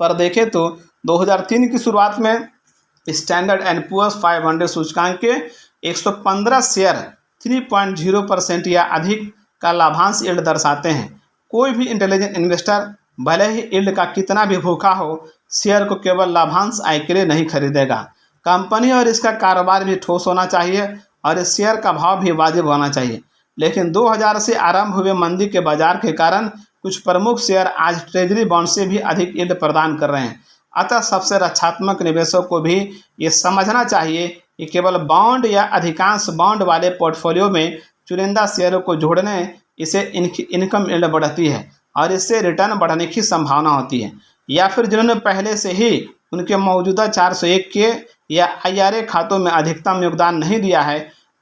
पर देखें तो 2003 की शुरुआत में स्टैंडर्ड एंड पुअर्स 500 सूचकांक के 115 शेयर 3.0% या अधिक का लाभांश यील्ड दर्शाते हैं। कोई भी इंटेलिजेंट इन्वेस्टर भले ही यील्ड का कितना भी भूखा हो, शेयर को केवल लाभांश आय के लिए नहीं खरीदेगा। कंपनी और इसका कारोबार भी ठोस होना चाहिए और इस शेयर का भाव भी वाजिब होना चाहिए। लेकिन 2000 से आरंभ हुए मंदी के बाजार के कारण कुछ प्रमुख शेयर आज ट्रेजरी बॉन्ड से भी अधिक यील्ड प्रदान कर रहे हैं। अतः सबसे रक्षात्मक निवेशकों को भी ये समझना चाहिए कि केवल बॉन्ड या अधिकांश बॉन्ड वाले पोर्टफोलियो में चुनिंदा शेयरों को जोड़ने इसे इनकम यील्ड बढ़ती है और इससे रिटर्न बढ़ने की संभावना होती है। या फिर जिन्होंने पहले से ही उनके मौजूदा 401 के या IRA खातों में अधिकतम योगदान नहीं दिया है,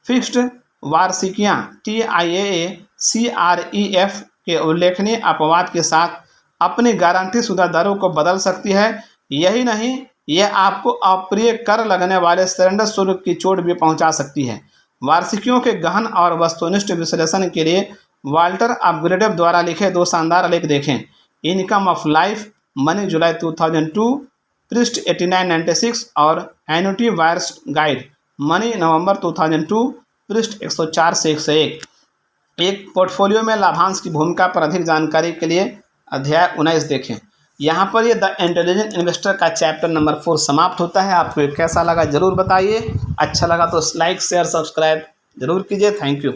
फिक्स्ड वार्षिकियाँ TIAA CREF के उल्लेखनीय अपवाद के साथ अपनी गारंटी शुदा दरों को बदल सकती है। यही नहीं, यह आपको अप्रिय कर लगने वाले सरेंडर शुल्क की चोट भी पहुंचा सकती है। वार्षिकियों के गहन और वस्तुनिष्ठ विश्लेषण के लिए वाल्टर अपग्रेडेव द्वारा लिखे 2 शानदार लेख देखें। इनकम ऑफ लाइफ मनी जुलाई 2002 पृष्ठ 89-96 और एन्युटी वायर्स गाइड मनी नवंबर 2002 पृष्ठ 104 से 101। एक पोर्टफोलियो में लाभांश की भूमिका पर अधिक जानकारी के लिए अध्याय 19 देखें। यहाँ पर ये द इंटेलिजेंट इन्वेस्टर का चैप्टर नंबर 4 समाप्त होता है। आपको कैसा लगा ज़रूर बताइए। अच्छा लगा तो लाइक शेयर सब्सक्राइब जरूर कीजिए। Thank you.